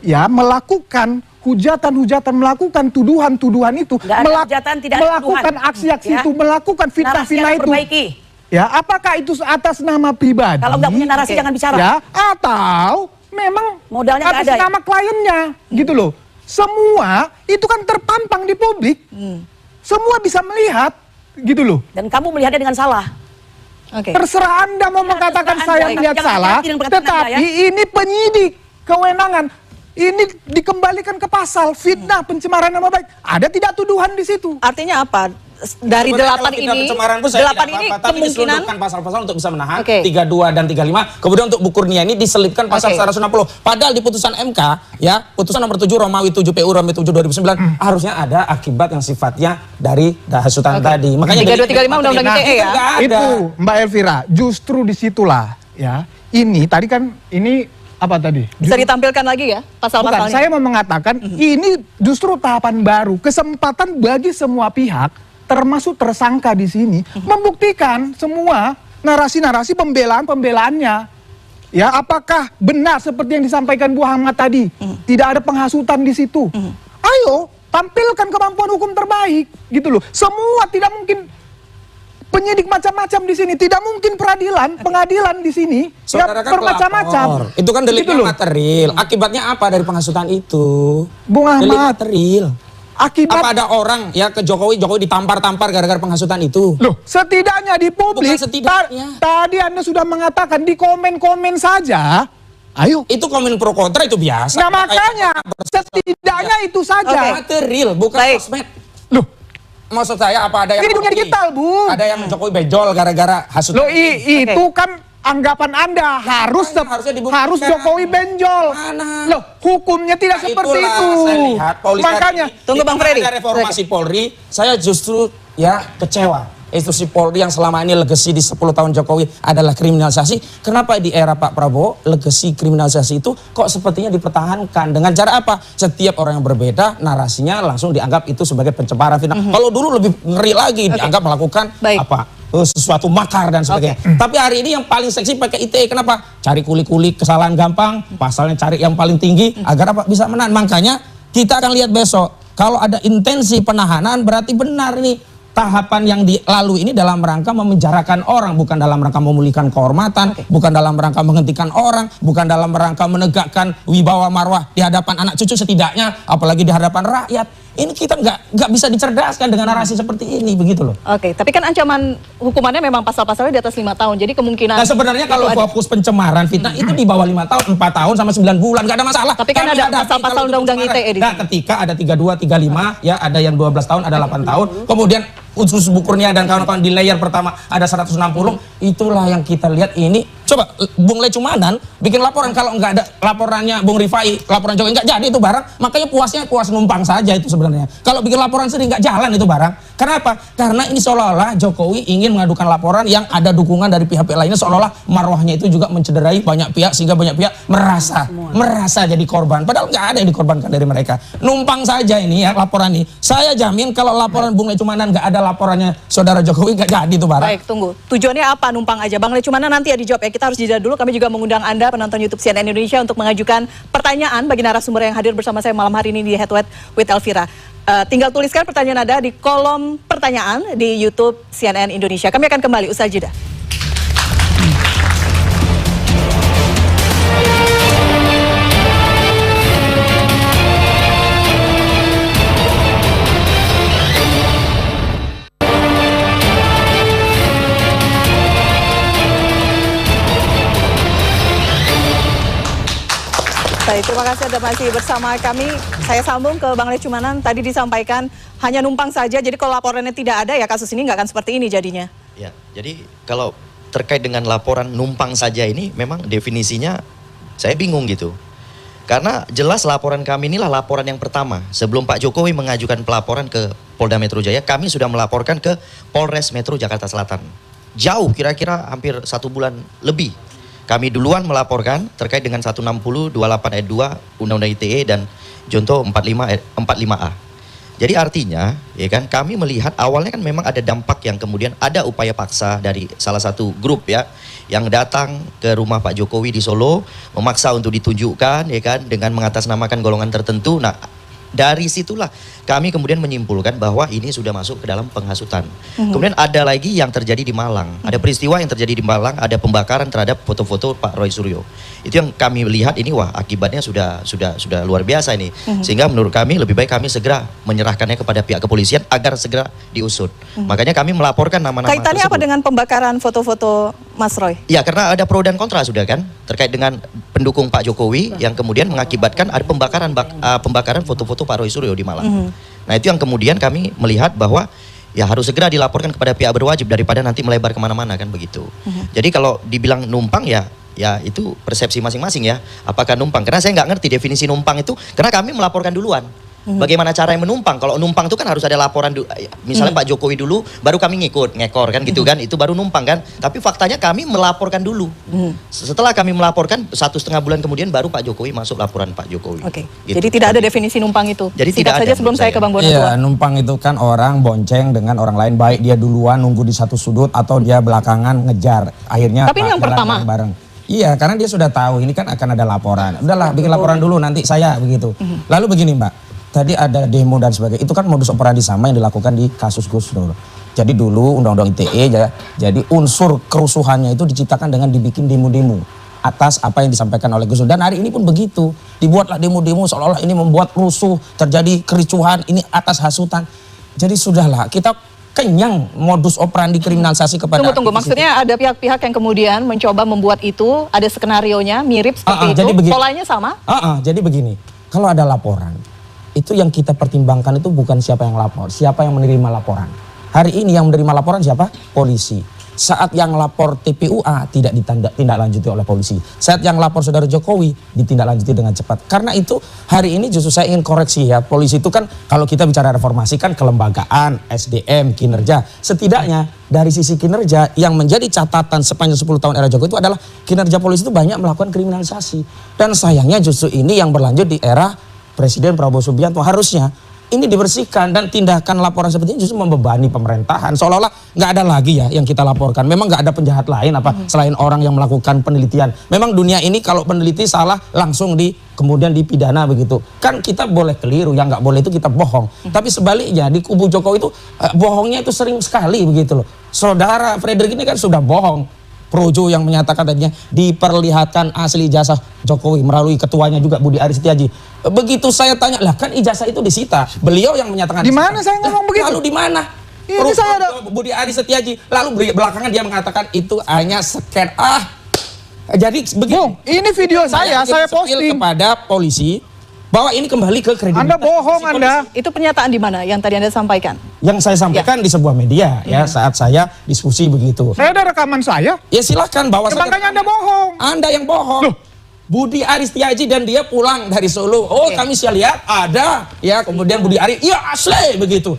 ya melakukan hujatan-hujatan, melakukan tuduhan-tuduhan itu, Nggak ada hujatan, tidak ada melakukan tuduhan. aksi-aksi Ya. itu, melakukan Narasi fitnah-fitnah harus itu. perbaiki. Ya, apakah itu atas nama pribadi? Kalau nggak punya narasi, jangan bicara. Ya, atau memang Modalnya nggak atas ada ya? nama kliennya, gitu loh. Semua itu kan terpampang di publik. Semua bisa melihat, gitu loh. Dan kamu melihatnya dengan salah. Oke. Terserah Anda mau mengatakan terserah saya Anda. melihat Jangan salah, hati-hati dengan perkataan Anda, tetapi ini penyidik kewenangan. Ini dikembalikan ke pasal fitnah pencemaran nama baik. Ada tidak tuduhan di situ? Artinya apa? Dari Sebenarnya 8 kalau tidak ini, pencemaran pun saya 8 tidak ini apa-apa, tapi kemungkinan diselundupkan pasal-pasal untuk bisa menahan Oke. 32 dan 35. Kemudian untuk Bu Kurnia ini diselipkan pasal Oke. 160. Padahal di putusan MK, ya, putusan nomor 7 Romawi 7 PU Romawi 7 2009 harusnya ada akibat yang sifatnya dari hasutan tadi. Makanya 3235 Undang-Undang Nah, ITE ya. nggak ada. Itu Mbak Elvira, justru disitulah ya. Ini tadi kan ini apa tadi? bisa ditampilkan lagi ya Bukan, pasal-pasalnya. saya mau mengatakan ini justru tahapan baru, kesempatan bagi semua pihak, termasuk tersangka di sini, membuktikan semua narasi-narasi pembelaan-pembelaannya. Ya, apakah benar seperti yang disampaikan Bu Ahmad tadi? Tidak ada penghasutan di situ. Ayo, tampilkan kemampuan hukum terbaik, gitu loh. Semua tidak mungkin penyidik macam-macam di sini. Tidak mungkin pengadilan di sini Saudara kan bermacam-macam. pelapor. Itu kan deliknya Gitu loh. material. Akibatnya apa dari penghasutan itu? Bung Delik Ahmad, material. akibat Apa ada orang ya ke Jokowi ditampar-tampar gara-gara penghasutan itu? loh, setidaknya di publik, Bukan setidaknya. tadi Anda sudah mengatakan di komen-komen saja. Ayo. Itu komen pro kontra itu biasa. Nah makanya, setidaknya itu saja. Material, bukan Baik. sosmed. Loh, Maksud saya apa ada yang ini dunia rugi? digital, Bu. Ada yang Jokowi bejol gara-gara hasutan. Loh, itu kan anggapan Anda harus Makanya harusnya dibuktikan. harus Jokowi benjol. Mana? Loh, hukumnya tidak Nah, seperti itulah itu. Saya lihat polisi Makanya, hari ini, Tunggu, Bang di Freddy. ada reformasi Polri, saya justru ya kecewa. Institusi Polri yang selama ini legasi di 10 tahun Jokowi adalah kriminalisasi. Kenapa di era Pak Prabowo legasi kriminalisasi itu kok sepertinya dipertahankan? Dengan cara apa? Setiap orang yang berbeda narasinya langsung dianggap itu sebagai pencemaran fitnah. Kalau dulu lebih ngeri lagi dianggap melakukan Baik. sesuatu makar dan sebagainya. Tapi hari ini yang paling seksi pakai ITE. Kenapa? Cari kulik-kulik kesalahan gampang, pasalnya cari yang paling tinggi agar apa? Bisa menang. Makanya kita akan lihat besok kalau ada intensi penahanan berarti benar nih. Tahapan yang dilalui ini dalam rangka memenjarakan orang, bukan dalam rangka memulihkan kehormatan, bukan dalam rangka menghentikan orang, bukan dalam rangka menegakkan wibawa marwah di hadapan anak cucu setidaknya, apalagi di hadapan rakyat. Ini kita nggak bisa dicerdaskan dengan narasi seperti ini, begitu loh. Oke, tapi kan ancaman hukumannya memang pasal-pasalnya di atas 5 tahun. Jadi kemungkinan Nah sebenarnya kalau itu ada. fokus pencemaran fitnah itu di bawah 5 tahun, 4 tahun sama 9 bulan, nggak ada masalah. Tapi kan Kami ada hadapi pasal-pasal kalau itu undang-undang pencemaran. ITE di Nah sini. ketika ada 32, 35, ya ada yang 12 tahun, ada 8 tahun. Kemudian usus bukurnya dan kawan-kawan di layer pertama ada 160. Itulah yang kita lihat ini. Coba Bung Lecumanan bikin laporan, kalau nggak ada laporannya Bung Rifai, laporan Jokowi nggak jadi itu barang. Makanya puas numpang saja itu sebenarnya. Kalau bikin laporan sendiri nggak jalan itu barang. Kenapa? Karena ini seolah-olah Jokowi ingin mengadukan laporan yang ada dukungan dari pihak-pihak lainnya, seolah-olah marwahnya itu juga mencederai banyak pihak sehingga banyak pihak merasa jadi korban. Padahal nggak ada yang dikorbankan dari mereka. Numpang saja ini ya laporan ini. Saya jamin kalau laporan Bung Lecumanan nggak ada laporannya saudara Jokowi nggak jadi itu barang. Baik, tunggu. Tujuannya apa numpang aja? Bang Lecumanan nanti ya dijawab ya. Kita harus jeda dulu. Kami juga mengundang Anda penonton YouTube CNN Indonesia untuk mengajukan pertanyaan bagi narasumber yang hadir bersama saya malam hari ini di Head to Head with Elvira. Tinggal tuliskan pertanyaan Anda di kolom pertanyaan di YouTube CNN Indonesia. Kami akan kembali usai jeda. Baik, terima kasih Anda masih bersama kami. Saya sambung ke Bang Lecumanan. Tadi disampaikan hanya numpang saja. Jadi kalau laporannya tidak ada ya kasus ini nggak akan seperti ini jadinya. Ya, jadi kalau terkait dengan laporan numpang saja ini memang definisinya saya bingung gitu. Karena jelas laporan kami inilah laporan yang pertama. Sebelum Pak Jokowi mengajukan pelaporan ke Polda Metro Jaya, kami sudah melaporkan ke Polres Metro Jakarta Selatan. Jauh, kira-kira hampir 1 bulan lebih. Kami duluan melaporkan terkait dengan 160 28 ayat 2 Undang-Undang ITE dan Junto 45A. Jadi artinya, ya kan, kami melihat awalnya kan memang ada dampak yang kemudian ada upaya paksa dari salah satu grup ya yang datang ke rumah Pak Jokowi di Solo, memaksa untuk ditunjukkan, ya kan, dengan mengatasnamakan golongan tertentu. Nah, dari situlah kami kemudian menyimpulkan bahwa ini sudah masuk ke dalam penghasutan. Kemudian ada lagi yang terjadi di Malang. Ada peristiwa yang terjadi di Malang, ada pembakaran terhadap foto-foto Pak Roy Suryo. Itu yang kami lihat ini, wah akibatnya sudah luar biasa ini. Sehingga menurut kami lebih baik kami segera menyerahkannya kepada pihak kepolisian agar segera diusut. Makanya kami melaporkan nama-nama Kaitannya apa tersebut. dengan pembakaran foto-foto Mas Roy? Ya, karena ada pro dan kontra sudah kan terkait dengan pendukung Pak Jokowi yang kemudian mengakibatkan ada pembakaran foto-foto Pak Roy Suryo di Malang. Nah, itu yang kemudian kami melihat bahwa ya harus segera dilaporkan kepada pihak berwajib daripada nanti melebar kemana-mana kan begitu. Jadi kalau dibilang numpang ya itu persepsi masing-masing ya. Apakah numpang? Karena saya nggak ngerti definisi numpang itu. Karena kami melaporkan duluan. Bagaimana cara yang menumpang? Kalau numpang itu kan harus ada laporan misalnya Pak Jokowi dulu, baru kami ngekor kan gitu kan, itu baru numpang kan. Tapi faktanya kami melaporkan dulu. Setelah kami melaporkan 1,5 bulan kemudian baru Pak Jokowi masuk laporan Pak Jokowi. Oke. Gitu. Jadi tidak ada definisi numpang itu. Jadi Singkat tidak saja ada sebelum menurut saya ke Bang Bonatua. Iya, numpang itu kan orang bonceng dengan orang lain, baik dia duluan nunggu di satu sudut atau dia belakangan ngejar. Akhirnya Tapi ini yang jalan pertama. bareng. Iya, karena dia sudah tahu ini kan akan ada laporan. Udahlah, bikin laporan dulu nanti saya begitu. Lalu begini, Mbak. Tadi ada demo dan sebagainya. Itu kan modus operandi sama yang dilakukan di kasus Gus Dur. Jadi dulu undang-undang ITE ya, jadi unsur kerusuhannya itu diciptakan dengan dibikin demo-demo atas apa yang disampaikan oleh Gus Dur. Dan hari ini pun begitu, dibuatlah demo-demo seolah-olah ini membuat rusuh, terjadi kericuhan, ini atas hasutan. Jadi sudahlah, kita kenyang modus operandi kriminalisasi kepada Tunggu, maksudnya ada pihak-pihak yang kemudian mencoba membuat itu, ada skenarionya mirip seperti itu, jadi begini. polanya sama? Jadi begini, kalau ada laporan, itu yang kita pertimbangkan itu bukan siapa yang lapor, siapa yang menerima laporan. Hari ini yang menerima laporan siapa? Polisi. Saat yang lapor TPUA tidak ditindaklanjuti oleh polisi. Saat yang lapor saudara Jokowi ditindaklanjuti dengan cepat. Karena itu hari ini justru saya ingin koreksi ya. Polisi itu kan kalau kita bicara reformasi kan kelembagaan, SDM, kinerja. Setidaknya dari sisi kinerja yang menjadi catatan sepanjang 10 tahun era Jokowi itu adalah kinerja polisi itu banyak melakukan kriminalisasi. Dan sayangnya justru ini yang berlanjut di era Presiden Prabowo Subianto. Harusnya ini dibersihkan dan tindakan laporan seperti ini justru membebani pemerintahan. Seolah-olah nggak ada lagi ya yang kita laporkan. Memang nggak ada penjahat lain apa selain orang yang melakukan penelitian. Memang dunia ini kalau peneliti salah langsung kemudian dipidana begitu. Kan kita boleh keliru, yang nggak boleh itu kita bohong. Tapi sebaliknya di kubu Jokowi itu bohongnya itu sering sekali begitu loh. Saudara Frederick ini kan sudah bohong. Projo yang menyatakan tadinya diperlihatkan asli ijazah Jokowi melalui ketuanya juga Budi Aris Setiaji. Begitu saya tanya, lah kan ijazah itu disita. Beliau yang menyatakan Di mana saya ngomong begitu? Lalu di mana? Ini saya ada Budi Aris Setiaji. Lalu belakangan dia mengatakan itu hanya scan. Jadi begitu. Ini video saya posting kepada polisi bahwa ini kembali ke kredibilitas. Anda bohong Anda. Itu pernyataan di mana yang tadi Anda sampaikan? Yang saya sampaikan di sebuah media ya saat saya diskusi begitu. Saya ada rekaman saya. Ya silakan bawa saja. Makanya Anda bohong. Anda yang bohong. Loh. Budi Aris Setiaji dan dia pulang dari Solo. Kami saya lihat ada ya kemudian Budi Aris, iya asli begitu.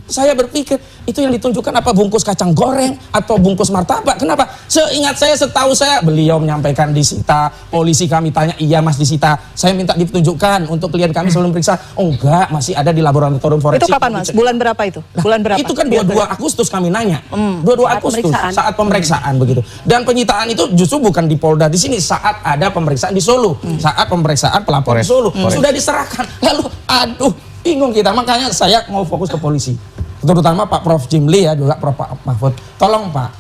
Saya berpikir itu yang ditunjukkan apa bungkus kacang goreng atau bungkus martabak. Kenapa? Seingat saya, setahu saya beliau menyampaikan disita. Polisi kami tanya, iya mas disita. Saya minta ditunjukkan untuk klien kami sebelum periksa. Oh enggak, masih ada di laboratorium forensik. Itu kapan mas? Bulan berapa itu? Bulan berapa? Itu kan 22 Agustus kami nanya. 22 Agustus saat pemeriksaan begitu. Dan penyitaan itu justru bukan di Polda di sini saat ada pemeriksaan di Solo. Saat pemeriksaan pelapor di Solo sudah diserahkan. Lalu aduh bingung kita, makanya saya mau fokus ke polisi. Terutama Pak Prof. Jimli ya, juga Prof. Mahfud. Tolong Pak,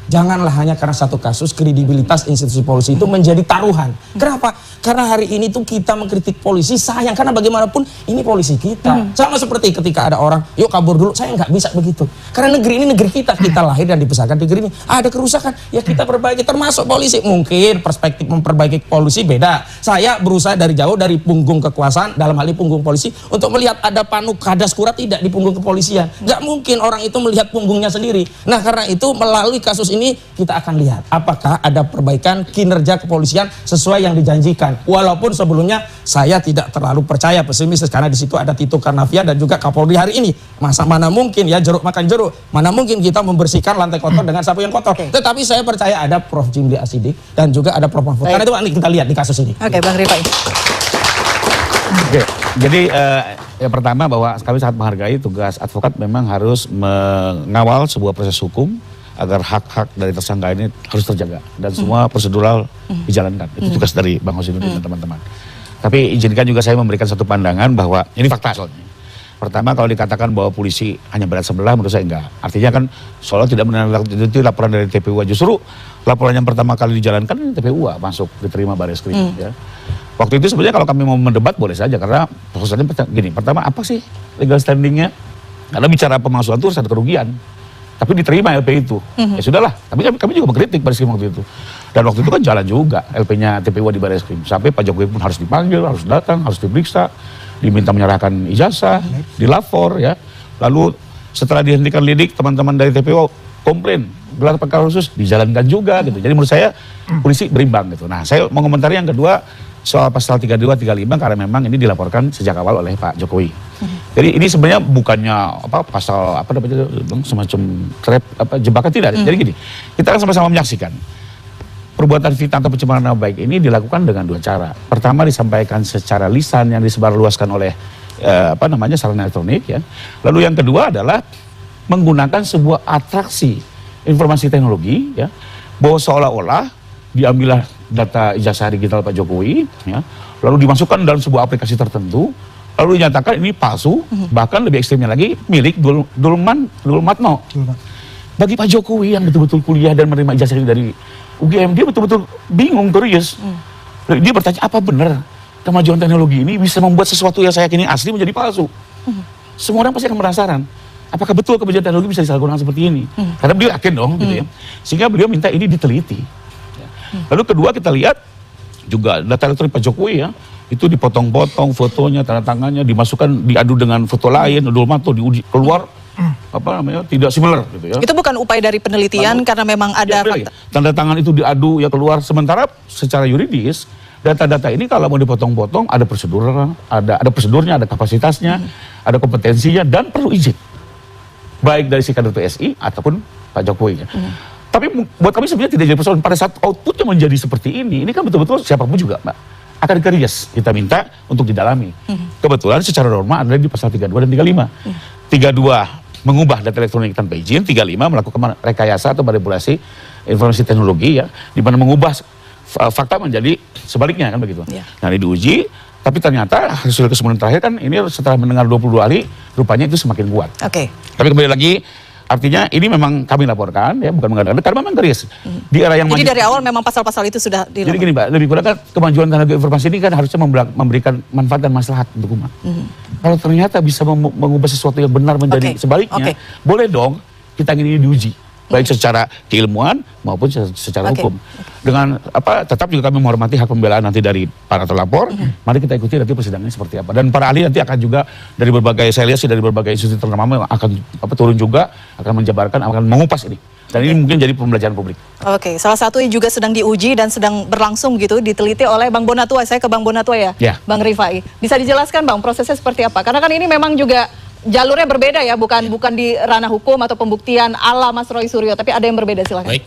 janganlah hanya karena satu kasus kredibilitas institusi polisi itu menjadi taruhan. Kenapa? Karena hari ini tuh kita mengkritik polisi sayang, karena bagaimanapun ini polisi kita. Sama seperti ketika ada orang, yuk kabur dulu, saya nggak bisa begitu. Karena negeri ini negeri kita lahir dan dibesarkan di negeri ini. Ada kerusakan, ya kita perbaiki, termasuk polisi. Mungkin perspektif memperbaiki polisi beda. Saya berusaha dari jauh, dari punggung kekuasaan, dalam hal ini punggung polisi, untuk melihat ada panuk kadas kurat tidak di punggung kepolisian. Nggak mungkin orang itu melihat punggungnya sendiri. Nah karena itu melalui kasus ini kita akan lihat apakah ada perbaikan kinerja kepolisian sesuai yang dijanjikan. Walaupun sebelumnya saya tidak terlalu percaya, pesimis, karena di situ ada Tito Karnavian dan juga Kapolri hari ini. Mana mungkin ya jeruk makan jeruk, mana mungkin kita membersihkan lantai kotor dengan sapu yang kotor. Tetapi saya percaya ada Prof. Jimli Asidik dan juga ada Prof. Mahfud. Karena itu kita lihat di kasus ini. Oke, Bang Rifai. Oke, jadi yang pertama bahwa kami sangat menghargai tugas advokat memang harus mengawal sebuah proses hukum agar hak-hak dari tersangka ini harus terjaga dan semua prosedural dijalankan. Itu tugas dari Bang Husainuddin dan teman-teman. Tapi izinkan juga saya memberikan satu pandangan bahwa ini fakta soalnya. Pertama, kalau dikatakan bahwa polisi hanya berat sebelah, menurut saya enggak. Artinya kan soalnya tidak menindaklanjuti laporan dari TPUA. Justru laporan yang pertama kali dijalankan TPUA masuk diterima Bareskrim. Ya. Waktu itu sebenarnya kalau kami mau mendebat boleh saja, karena prosesnya gini. Pertama, apa sih legal standingnya? Karena bicara pemalsuan itu harus ada kerugian. Tapi diterima LP itu. Ya sudahlah, tapi kami juga mengkritik Bareskrim waktu itu. Dan waktu itu kan jalan juga LP-nya TPUA di Bareskrim. Sampai Pak Jokowi pun harus dipanggil, harus datang, harus diperiksa, diminta menyerahkan ijazah, dilapor ya. Lalu setelah dihentikan lidik, teman-teman dari TPUA komplain, gelar perkara khusus dijalankan juga gitu. Jadi menurut saya polisi berimbang gitu. Nah, saya mau komentari yang kedua soal pasal 32, 35 karena memang ini dilaporkan sejak awal oleh Pak Jokowi. Jadi ini sebenarnya bukannya pasal semacam trap jebakan tidak. Jadi gini, kita kan sama-sama menyaksikan perbuatan fitnah atau pencemaran nama baik ini dilakukan dengan dua cara. Pertama disampaikan secara lisan yang disebarluaskan oleh sarana elektronik ya. Lalu yang kedua adalah menggunakan sebuah atraksi informasi teknologi ya, bahwa seolah-olah diambillah data ijazah digital Pak Jokowi ya, lalu dimasukkan dalam sebuah aplikasi tertentu, lalu dinyatakan ini palsu, bahkan lebih ekstrimnya lagi milik Dulmatno. Bagi Pak Jokowi yang betul-betul kuliah dan menerima ijazah dari UGM, dia betul-betul bingung, curious. Dia bertanya, apa benar kemajuan teknologi ini bisa membuat sesuatu yang saya yakini asli menjadi palsu? Semua orang pasti akan penasaran. Apakah betul kemajuan teknologi bisa disalahgunakan seperti ini? Karena beliau yakin dong, gitu ya. Sehingga beliau minta ini diteliti. Lalu kedua kita lihat juga data elektronik Pak Jokowi ya, itu dipotong-potong fotonya, tanda tangannya, dimasukkan, diadu dengan foto lain, Dulmatno diuji keluar tidak similar gitu ya. Itu bukan upaya dari penelitian karena memang ada fakta. Tanda tangan itu diadu ya keluar, sementara secara yuridis data-data ini kalau mau dipotong-potong ada prosedur, ada prosedurnya, ada kapasitasnya, ada kompetensinya dan perlu izin. Baik dari si kader PSI ataupun Pak Jokowi. Tapi buat kami sebenarnya tidak jadi persoalan. Pada saat outputnya menjadi seperti ini kan betul-betul siapapun juga, Mbak, akan curious. Kita minta untuk didalami. Kebetulan secara norma ada di pasal 32 dan 35. 32 mengubah data elektronik tanpa izin, 35 melakukan rekayasa atau manipulasi informasi teknologi ya, di mana mengubah fakta menjadi sebaliknya kan begitu. Nah ini diuji, tapi ternyata hasil kesimpulan terakhir kan ini setelah mendengar 22 hari, rupanya itu semakin kuat. Tapi kembali lagi, artinya ini memang kami laporkan ya, bukan mengadakan, karena memang curious. Di era yang jadi dari awal memang pasal-pasal itu sudah dilakukan. Jadi gini Mbak, lebih kurang kan kemajuan teknologi informasi ini kan harusnya memberikan manfaat dan maslahat untuk umat. Kalau ternyata bisa mengubah sesuatu yang benar menjadi sebaliknya, boleh dong kita ingin ini diuji. Baik secara keilmuan maupun secara hukum. Dengan tetap juga kami menghormati hak pembelaan nanti dari para terlapor. Mari kita ikuti nanti persidangannya seperti apa. Dan para ahli nanti akan juga dari berbagai, saya lihat sih dari berbagai institusi ternama akan turun juga, akan menjabarkan, akan mengupas ini. Dan ini mungkin jadi pembelajaran publik. Salah satu yang juga sedang diuji dan sedang berlangsung gitu, diteliti oleh Bang Bonatua. Saya ke Bang Bonatua ya, Bang Rifai. Bisa dijelaskan Bang prosesnya seperti apa? Karena kan ini memang juga jalurnya berbeda ya, bukan di ranah hukum atau pembuktian ala Mas Roy Suryo, tapi ada yang berbeda, silakan. Baik,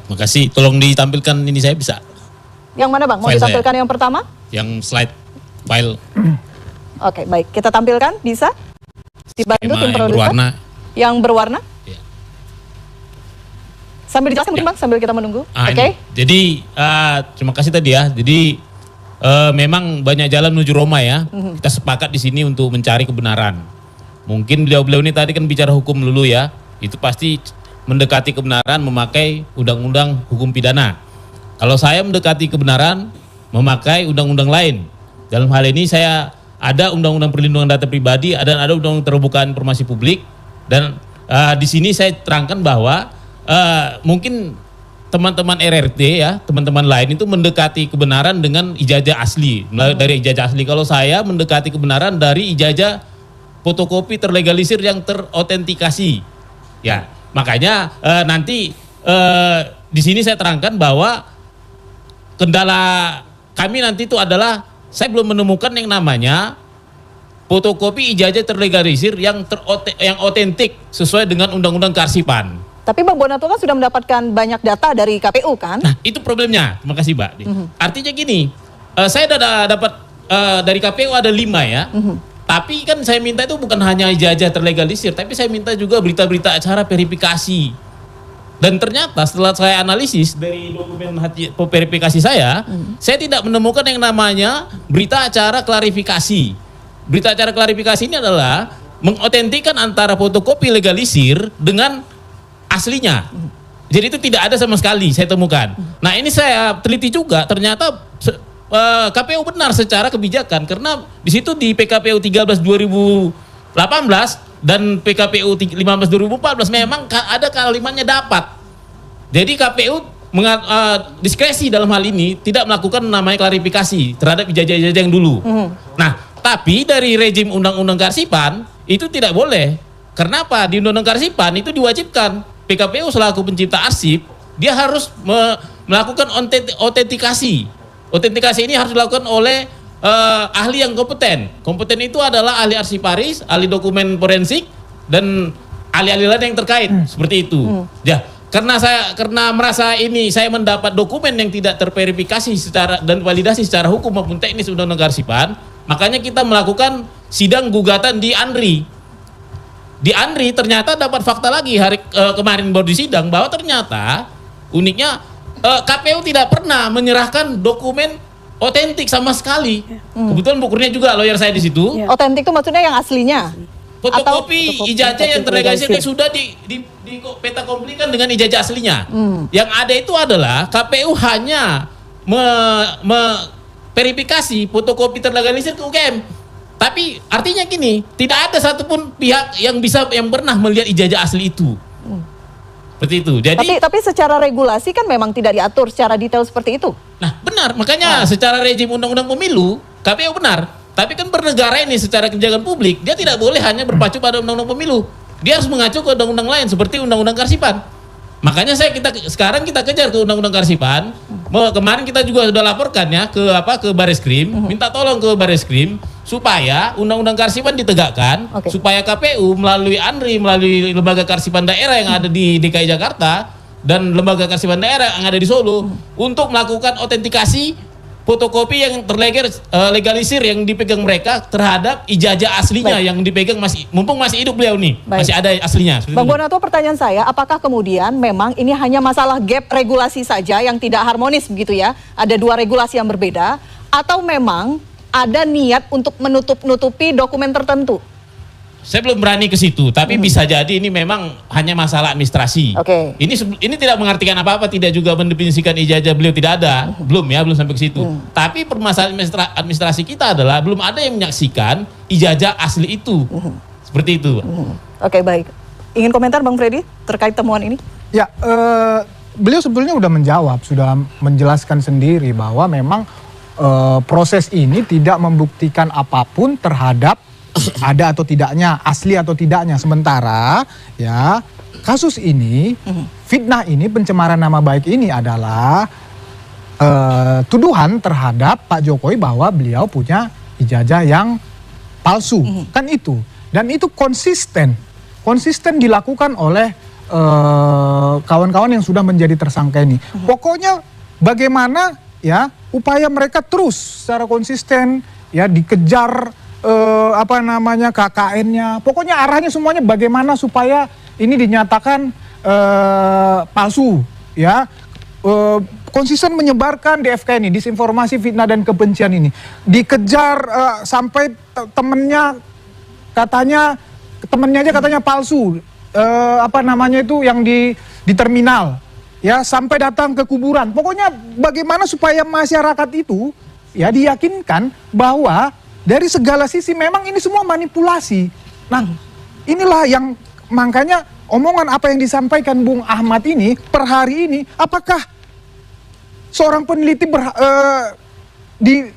makasih. Tolong ditampilkan ini saya bisa. Yang mana Bang? Mau File ditampilkan saya. Yang pertama? Yang slide file. Oke, baik. Kita tampilkan, bisa? Dibantu tim produser. Berwarna. Yang berwarna? Ya. Sambil dijelaskan mungkin Bang, sambil kita menunggu. Jadi, terima kasih tadi ya. Jadi, memang banyak jalan menuju Roma ya. Kita sepakat di sini untuk mencari kebenaran. Mungkin beliau-beliau ini tadi kan bicara hukum dulu ya, itu pasti mendekati kebenaran memakai undang-undang hukum pidana. Kalau saya mendekati kebenaran memakai undang-undang lain. Dalam hal ini saya ada undang-undang perlindungan data pribadi, ada undang-undang terbukaan informasi publik, dan di sini saya terangkan bahwa mungkin teman-teman RRT ya, teman-teman lain itu mendekati kebenaran dengan ijazah asli, dari ijazah asli. Kalau saya mendekati kebenaran dari ijazah fotokopi terlegalisir yang terautentikasi. Ya, makanya nanti di sini saya terangkan bahwa kendala kami nanti itu adalah saya belum menemukan yang namanya fotokopi ijazah terlegalisir yang otentik sesuai dengan undang-undang kearsipan. Tapi Bang Bonatua kan sudah mendapatkan banyak data dari KPU kan? Nah, itu problemnya. Terima kasih, Mbak. Artinya gini, saya sudah dapat dari KPU ada 5 ya. Tapi kan saya minta itu bukan hanya ijazah terlegalisir, tapi saya minta juga berita-berita acara verifikasi. Dan ternyata setelah saya analisis dari dokumen verifikasi saya tidak menemukan yang namanya berita acara klarifikasi. Berita acara klarifikasi ini adalah mengotentikkan antara fotokopi legalisir dengan aslinya. Jadi itu tidak ada sama sekali saya temukan. Nah ini saya teliti juga, ternyata KPU benar secara kebijakan, karena di situ di PKPU 13 2018 dan PKPU 15 2014 memang ada kalimatnya dapat. Jadi KPU diskresi dalam hal ini tidak melakukan namanya klarifikasi terhadap ijazah-ijazah yang dulu. Nah, tapi dari rejim undang-undang kearsipan itu tidak boleh. Kenapa? Di undang-undang kearsipan itu diwajibkan PKPU selaku pencipta arsip dia harus melakukan autentikasi. Autentikasi ini harus dilakukan oleh ahli yang kompeten. Kompeten itu adalah ahli arsiparis, ahli dokumen forensik, dan ahli-ahli lain yang terkait. Seperti itu. Ya, karena merasa ini saya mendapat dokumen yang tidak terverifikasi dan validasi secara hukum maupun teknis undang-undang kearsipan, makanya kita melakukan sidang gugatan di ANRI. Di ANRI ternyata dapat fakta lagi kemarin baru di sidang bahwa ternyata uniknya KPU tidak pernah menyerahkan dokumen otentik sama sekali. Kebetulan Bu Kurnia juga lawyer saya di situ. Otentik itu maksudnya yang aslinya? Fotokopi ijazah yang terlegalisir sudah di peta komplikan dengan ijazah aslinya. Yang ada itu adalah KPU hanya verifikasi fotokopi terlegalisir ke UGM. Tapi artinya gini, tidak ada satupun pihak yang pernah melihat ijazah asli itu. Seperti itu. Jadi tapi secara regulasi kan memang tidak diatur secara detail seperti itu. Nah, benar. Makanya secara rejim undang-undang pemilu, KPU benar. Tapi kan bernegara ini secara kebijakan publik, dia tidak boleh hanya berpacu pada undang-undang pemilu. Dia harus mengacu ke undang-undang lain seperti undang-undang Karsipan. Makanya sekarang kita kejar ke undang-undang Karsipan. Kemarin kita juga sudah laporkan ya ke Bareskrim, minta tolong ke Bareskrim supaya undang-undang Karsipan ditegakkan, supaya KPU melalui ANRI, melalui lembaga Karsipan daerah yang ada di DKI Jakarta dan lembaga Karsipan daerah yang ada di Solo untuk melakukan autentikasi fotokopi yang legalisir yang dipegang mereka terhadap ijazah aslinya yang dipegang mumpung masih hidup beliau nih, masih ada aslinya. Bang Bonato, pertanyaan saya, apakah kemudian memang ini hanya masalah gap regulasi saja yang tidak harmonis begitu ya? Ada dua regulasi yang berbeda, atau memang ada niat untuk menutup-nutupi dokumen tertentu? Saya belum berani ke situ, tapi bisa jadi ini memang hanya masalah administrasi. Ini tidak mengartikan apa-apa, tidak juga mendefinisikan ijazah beliau tidak ada, belum sampai ke situ. Tapi permasalahan administrasi kita adalah belum ada yang menyaksikan ijazah asli itu, seperti itu. Oke, baik. Ingin komentar Bang Freddy terkait temuan ini? Ya, beliau sebetulnya sudah menjawab, sudah menjelaskan sendiri bahwa memang proses ini tidak membuktikan apapun terhadap ada atau tidaknya, asli atau tidaknya. Sementara ya kasus ini, fitnah ini, pencemaran nama baik ini adalah tuduhan terhadap Pak Jokowi bahwa beliau punya ijazah yang palsu. Kan itu. Dan itu konsisten dilakukan oleh kawan-kawan yang sudah menjadi tersangka ini. Pokoknya bagaimana ya upaya mereka terus secara konsisten ya dikejar KKN-nya, pokoknya arahnya semuanya bagaimana supaya ini dinyatakan palsu, ya, konsisten menyebarkan DFK ini, disinformasi, fitnah dan kebencian ini, dikejar sampai temennya aja katanya palsu, yang di terminal, ya, sampai datang ke kuburan, pokoknya bagaimana supaya masyarakat itu ya diyakinkan bahwa dari segala sisi memang ini semua manipulasi. Nah, inilah yang makanya omongan apa yang disampaikan Bung Ahmad ini per hari ini, apakah seorang peneliti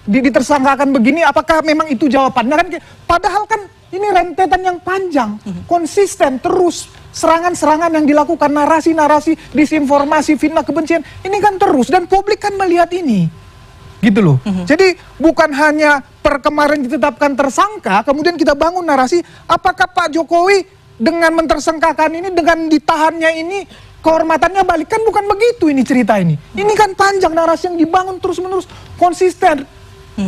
ditersangkakan begini, apakah memang itu jawabannya kan? Padahal kan ini rentetan yang panjang, konsisten terus serangan-serangan yang dilakukan, narasi-narasi, disinformasi, fitnah, kebencian, ini kan terus dan publik kan melihat ini. Gitu loh. Jadi bukan hanya per kemarin ditetapkan tersangka, kemudian kita bangun narasi, apakah Pak Jokowi dengan mentersangkakan ini, dengan ditahannya ini, kehormatannya balik? Kan bukan begitu ini cerita ini. Ini kan panjang narasi yang dibangun terus-menerus, konsisten.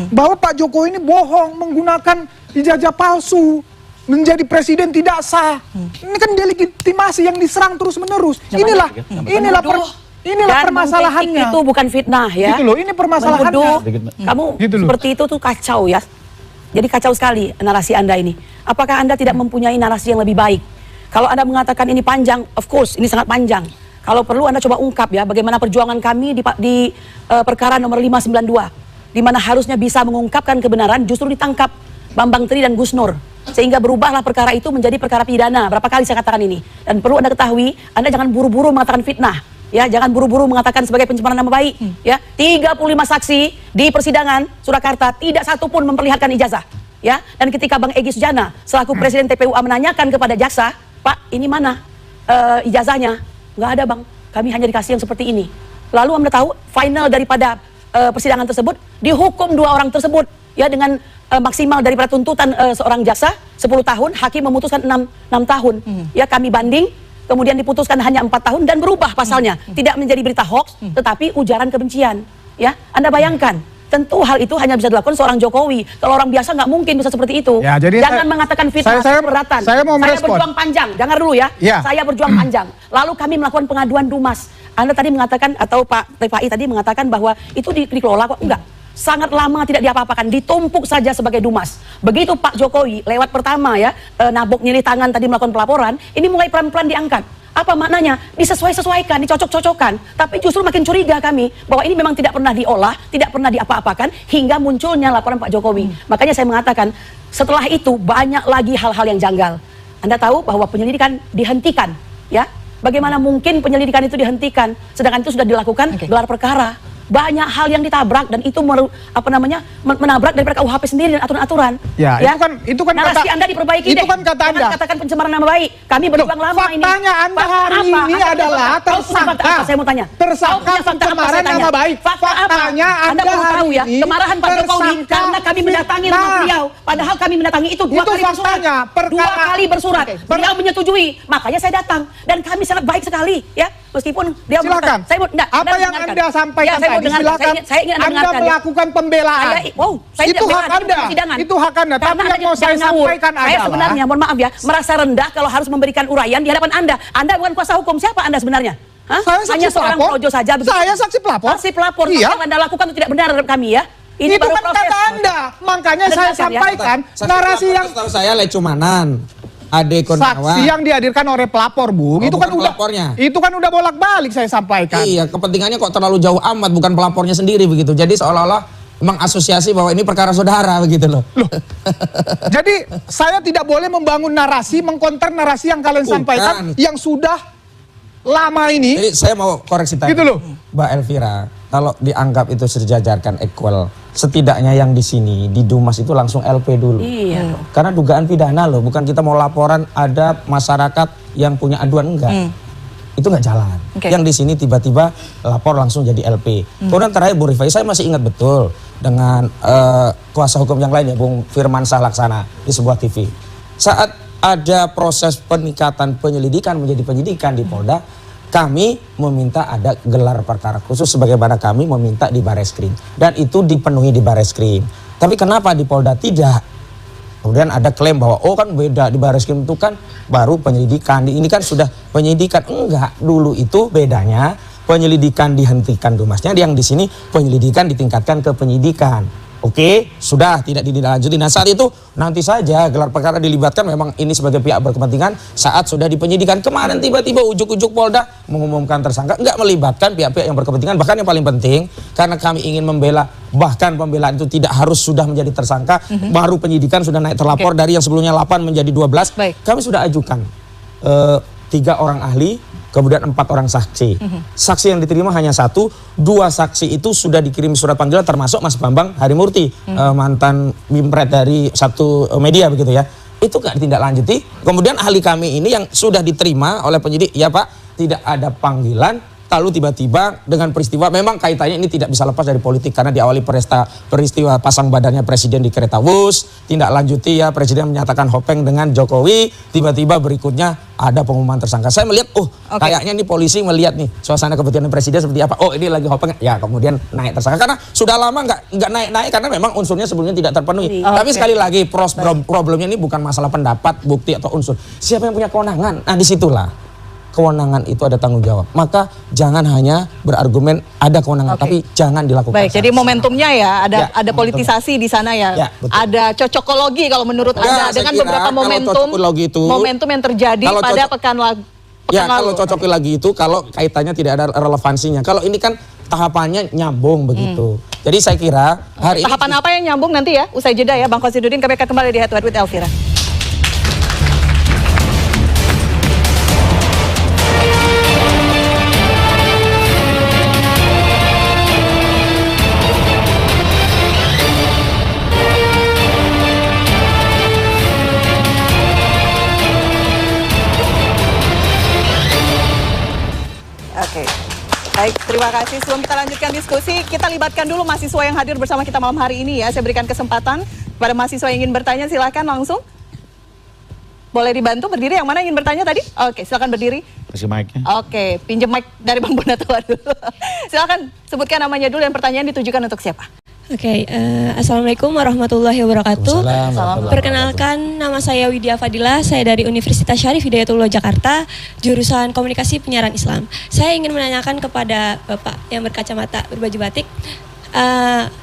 Bahwa Pak Jokowi ini bohong, menggunakan ijazah palsu, menjadi presiden tidak sah. Ini kan delegitimasi yang diserang terus-menerus. Inilah permasalahannya. Itu bukan fitnah ya. Gitu loh, ini permasalahannya. Kamu gitu seperti itu tuh kacau ya. Jadi kacau sekali narasi Anda ini. Apakah Anda tidak mempunyai narasi yang lebih baik? Kalau Anda mengatakan ini panjang, of course ini sangat panjang. Kalau perlu Anda coba ungkap ya bagaimana perjuangan kami di perkara nomor 592. Di mana harusnya bisa mengungkapkan kebenaran justru ditangkap Bambang Tri dan Gus Nur. Sehingga berubahlah perkara itu menjadi perkara pidana. Berapa kali saya katakan ini. Dan perlu Anda ketahui, Anda jangan buru-buru mengatakan fitnah. Ya, jangan buru-buru mengatakan sebagai pencemaran nama baik. Ya, 35 saksi di persidangan Surakarta tidak satu pun memperlihatkan ijazah. Ya, dan ketika Bang Egy Sujana selaku Presiden TPUA menanyakan kepada jaksa, Pak, ini mana ijazahnya? Nggak ada, Bang. Kami hanya dikasih yang seperti ini. Lalu Anda tahu final daripada persidangan tersebut dihukum 2 orang tersebut ya dengan maksimal daripada tuntutan seorang jaksa 10 tahun, hakim memutuskan 6 tahun. Ya, kami banding. Kemudian diputuskan hanya 4 tahun dan berubah pasalnya. Tidak menjadi berita hoax, tetapi ujaran kebencian. Ya, Anda bayangkan, tentu hal itu hanya bisa dilakukan seorang Jokowi. Kalau orang biasa nggak mungkin bisa seperti itu. Ya, jadi jangan mengatakan fitnah keberatan. Saya berjuang panjang, dengar dulu ya. Saya berjuang panjang. Lalu kami melakukan pengaduan Dumas. Anda tadi mengatakan, atau Pak Rifai tadi mengatakan bahwa itu dikelola kok. Enggak. sangat lama tidak diapa-apakan, ditumpuk saja sebagai Dumas. Begitu Pak Jokowi lewat pertama ya, nabok nyilih tangan tadi melakukan pelaporan, ini mulai pelan-pelan diangkat. Apa maknanya? Disesuaikan, dicocok-cocokkan. Tapi justru makin curiga kami bahwa ini memang tidak pernah diolah, tidak pernah diapa-apakan hingga munculnya laporan Pak Jokowi. Makanya saya mengatakan setelah itu banyak lagi hal-hal yang janggal. Anda tahu bahwa penyelidikan dihentikan, ya? Bagaimana mungkin penyelidikan itu dihentikan sedangkan itu sudah dilakukan gelar perkara? Banyak hal yang ditabrak dan itu menabrak daripada KUHP sendiri dan aturan-aturan. Ya, itu kan narasi kata Anda diperbaiki itu deh. kan kata Anda. Jangan katakan pencemaran nama baik. Kami berjuang lama ini. Faktanya Anda hari ini adalah tersangka. Saya mau tanya. Tersangka pencemaran nama baik. Faktanya Anda perlu tahu ya, kemarahan Pak Jokowi karena kami mendatangi rumah beliau. Padahal kami mendatangi itu dua kali bersurat. Dua kali bersurat. Beliau menyetujui. Makanya saya datang dan kami sangat baik sekali ya. Meskipun dia silakan. Apa yang Anda sampaikan tadi silakan. Saya ingin Anda melakukan pembelaan. Itu hak Anda. Itu hak Anda. Tapi yang mau saya sampaikan adalah saya sebenarnya, mohon maaf ya, merasa rendah kalau harus memberikan uraian di hadapan Anda. Anda bukan kuasa hukum. Siapa Anda sebenarnya? Saya hanya seorang projo saja begitu. Saya saksi pelapor. Saksi pelapor. Iya. Yang Anda lakukan itu tidak benar terhadap kami ya. Ini itu kan kata Anda. Makanya saya sampaikan narasi yang tahu saya Lecumanan. Ade Kurniawan. Saksi yang dihadirkan oleh pelapor, Bung. Itu kan udah pelapornya. Itu kan udah bolak-balik saya sampaikan. Iya, kepentingannya kok terlalu jauh amat, bukan pelapornya sendiri begitu. Jadi seolah-olah mengasosiasi bahwa ini perkara saudara begitu loh. Jadi saya tidak boleh membangun narasi, mengkonter narasi yang kalian sampaikan yang sudah lama ini. Jadi saya mau koreksi tadi. Gitu loh. Mbak Elvira, kalau dianggap itu sejajarkan equal, setidaknya yang di sini di Dumas itu langsung LP dulu. Iya. Karena dugaan pidana loh, bukan kita mau laporan ada masyarakat yang punya aduan, enggak. Itu nggak jalan. Yang di sini tiba-tiba lapor langsung jadi LP. Kemudian terakhir Bu Rifai, saya masih ingat betul dengan kuasa hukum yang lain ya, Bung Firman Laksana di sebuah TV. Saat ada proses peningkatan penyelidikan menjadi penyidikan di Polda, kami meminta ada gelar perkara khusus sebagaimana kami meminta di Bareskrim. Dan itu dipenuhi di Bareskrim. Tapi kenapa di Polda tidak? Kemudian ada klaim bahwa oh kan beda, di Bareskrim itu kan baru penyelidikan, ini kan sudah penyidikan. Enggak, dulu itu bedanya penyelidikan dihentikan Dumasnya, yang di sini penyelidikan ditingkatkan ke penyidikan. Oke, sudah tidak ditindaklanjuti. Nah saat itu nanti saja gelar perkara dilibatkan memang ini sebagai pihak berkepentingan saat sudah di penyidikan. Kemarin tiba-tiba ujuk-ujuk Polda mengumumkan tersangka, enggak melibatkan pihak-pihak yang berkepentingan. Bahkan yang paling penting, karena kami ingin membela, bahkan pembelaan itu tidak harus sudah menjadi tersangka, baru penyidikan sudah naik terlapor dari yang sebelumnya 8 menjadi 12. Kami sudah ajukan 3 orang ahli, kemudian 4 orang saksi. Saksi yang diterima hanya 1, 2 saksi itu sudah dikirim surat panggilan termasuk Mas Bambang Harimurti, mantan Bimpret dari satu media begitu ya. Itu nggak ditindaklanjuti. Kemudian ahli kami ini yang sudah diterima oleh penyidik, ya Pak, tidak ada panggilan. Lalu tiba-tiba dengan peristiwa, memang kaitannya ini tidak bisa lepas dari politik karena diawali peristiwa pasang badannya presiden di kereta Wus, tindak lanjuti ya presiden menyatakan hopeng dengan Jokowi, tiba-tiba berikutnya ada pengumuman tersangka. Saya melihat, kayaknya ini polisi melihat nih suasana kebatinan presiden seperti apa. Oh ini lagi hopeng, ya kemudian naik tersangka karena sudah lama nggak naik karena memang unsurnya sebelumnya tidak terpenuhi. Tapi sekali lagi problemnya ini bukan masalah pendapat, bukti atau unsur. Siapa yang punya kewenangan? Nah disitulah. Kewenangan itu ada tanggung jawab. Maka jangan hanya berargumen ada kewenangan, tapi jangan dilakukan. Baik, jadi momentumnya ya ada politisasi di sana ya. Ada cocokologi kalau menurut Anda dengan beberapa momentum yang terjadi pada pekan lalu. Ya, kalau cocokologi itu kalau kaitannya tidak ada relevansinya. Kalau ini kan tahapannya nyambung begitu. Jadi saya kira hari ini tahapan apa yang nyambung nanti ya? Usai jeda ya, Bang Khosiduddin, KPK kembali di Head to Head with Elvira. Baik, terima kasih. Sebelum kita lanjutkan diskusi, kita libatkan dulu mahasiswa yang hadir bersama kita malam hari ini ya. Saya berikan kesempatan kepada mahasiswa yang ingin bertanya, silakan langsung. Boleh dibantu berdiri, yang mana ingin bertanya tadi? Oke, silakan berdiri. Kasih mic-nya. Oke, pinjem mic dari Bang Bonatua dulu. Silakan sebutkan namanya dulu, dan pertanyaan ditujukan untuk siapa? Oke, Assalamualaikum warahmatullahi wabarakatuh. Perkenalkan, nama saya Widya Fadila, saya dari Universitas Syarif Hidayatullah Jakarta, jurusan Komunikasi Penyiaran Islam. Saya ingin menanyakan kepada Bapak yang berkacamata berbaju batik,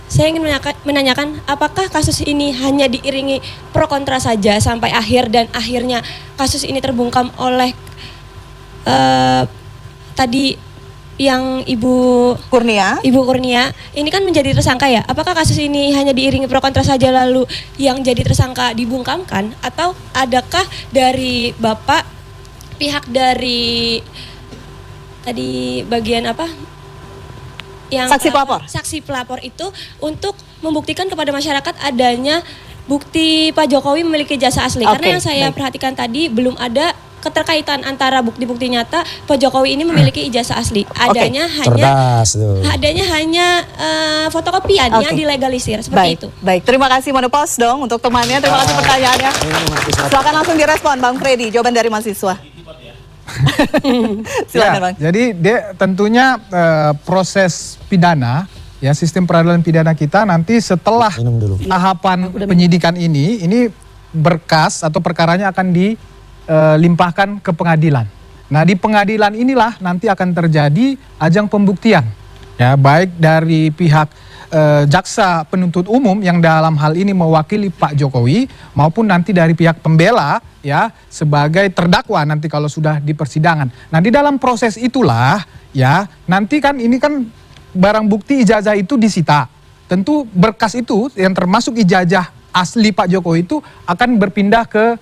saya ingin menanyakan apakah kasus ini hanya diiringi pro kontra saja sampai akhir dan akhirnya kasus ini terbungkam oleh tadi yang Ibu Kurnia ini kan menjadi tersangka ya. Apakah kasus ini hanya diiringi pro kontra saja lalu yang jadi tersangka dibungkamkan atau adakah dari Bapak pihak dari tadi bagian apa? Yang saksi pelapor itu untuk membuktikan kepada masyarakat adanya bukti Pak Jokowi memiliki jasa asli. Karena yang saya perhatikan tadi belum ada keterkaitan antara bukti-bukti nyata Pak Jokowi ini memiliki ijazah asli. Adanya hanya fotokopian yang dilegalisir seperti itu. Baik, terima kasih Monopos dong untuk temannya. Terima kasih pertanyaannya. Silakan langsung direspon Bang Freddy, jawaban dari mahasiswa. Silakan Bang. Jadi tentunya proses pidana, ya sistem peradilan pidana kita nanti setelah tahapan penyidikan ini berkas atau perkaranya akan dilimpahkan ke pengadilan. Nah di pengadilan inilah nanti akan terjadi ajang pembuktian, ya baik dari pihak jaksa penuntut umum yang dalam hal ini mewakili Pak Jokowi maupun nanti dari pihak pembela ya sebagai terdakwa nanti kalau sudah di persidangan. Nah di dalam proses itulah ya nanti kan ini kan barang bukti ijazah itu disita. Tentu berkas itu yang termasuk ijazah asli Pak Jokowi itu akan berpindah ke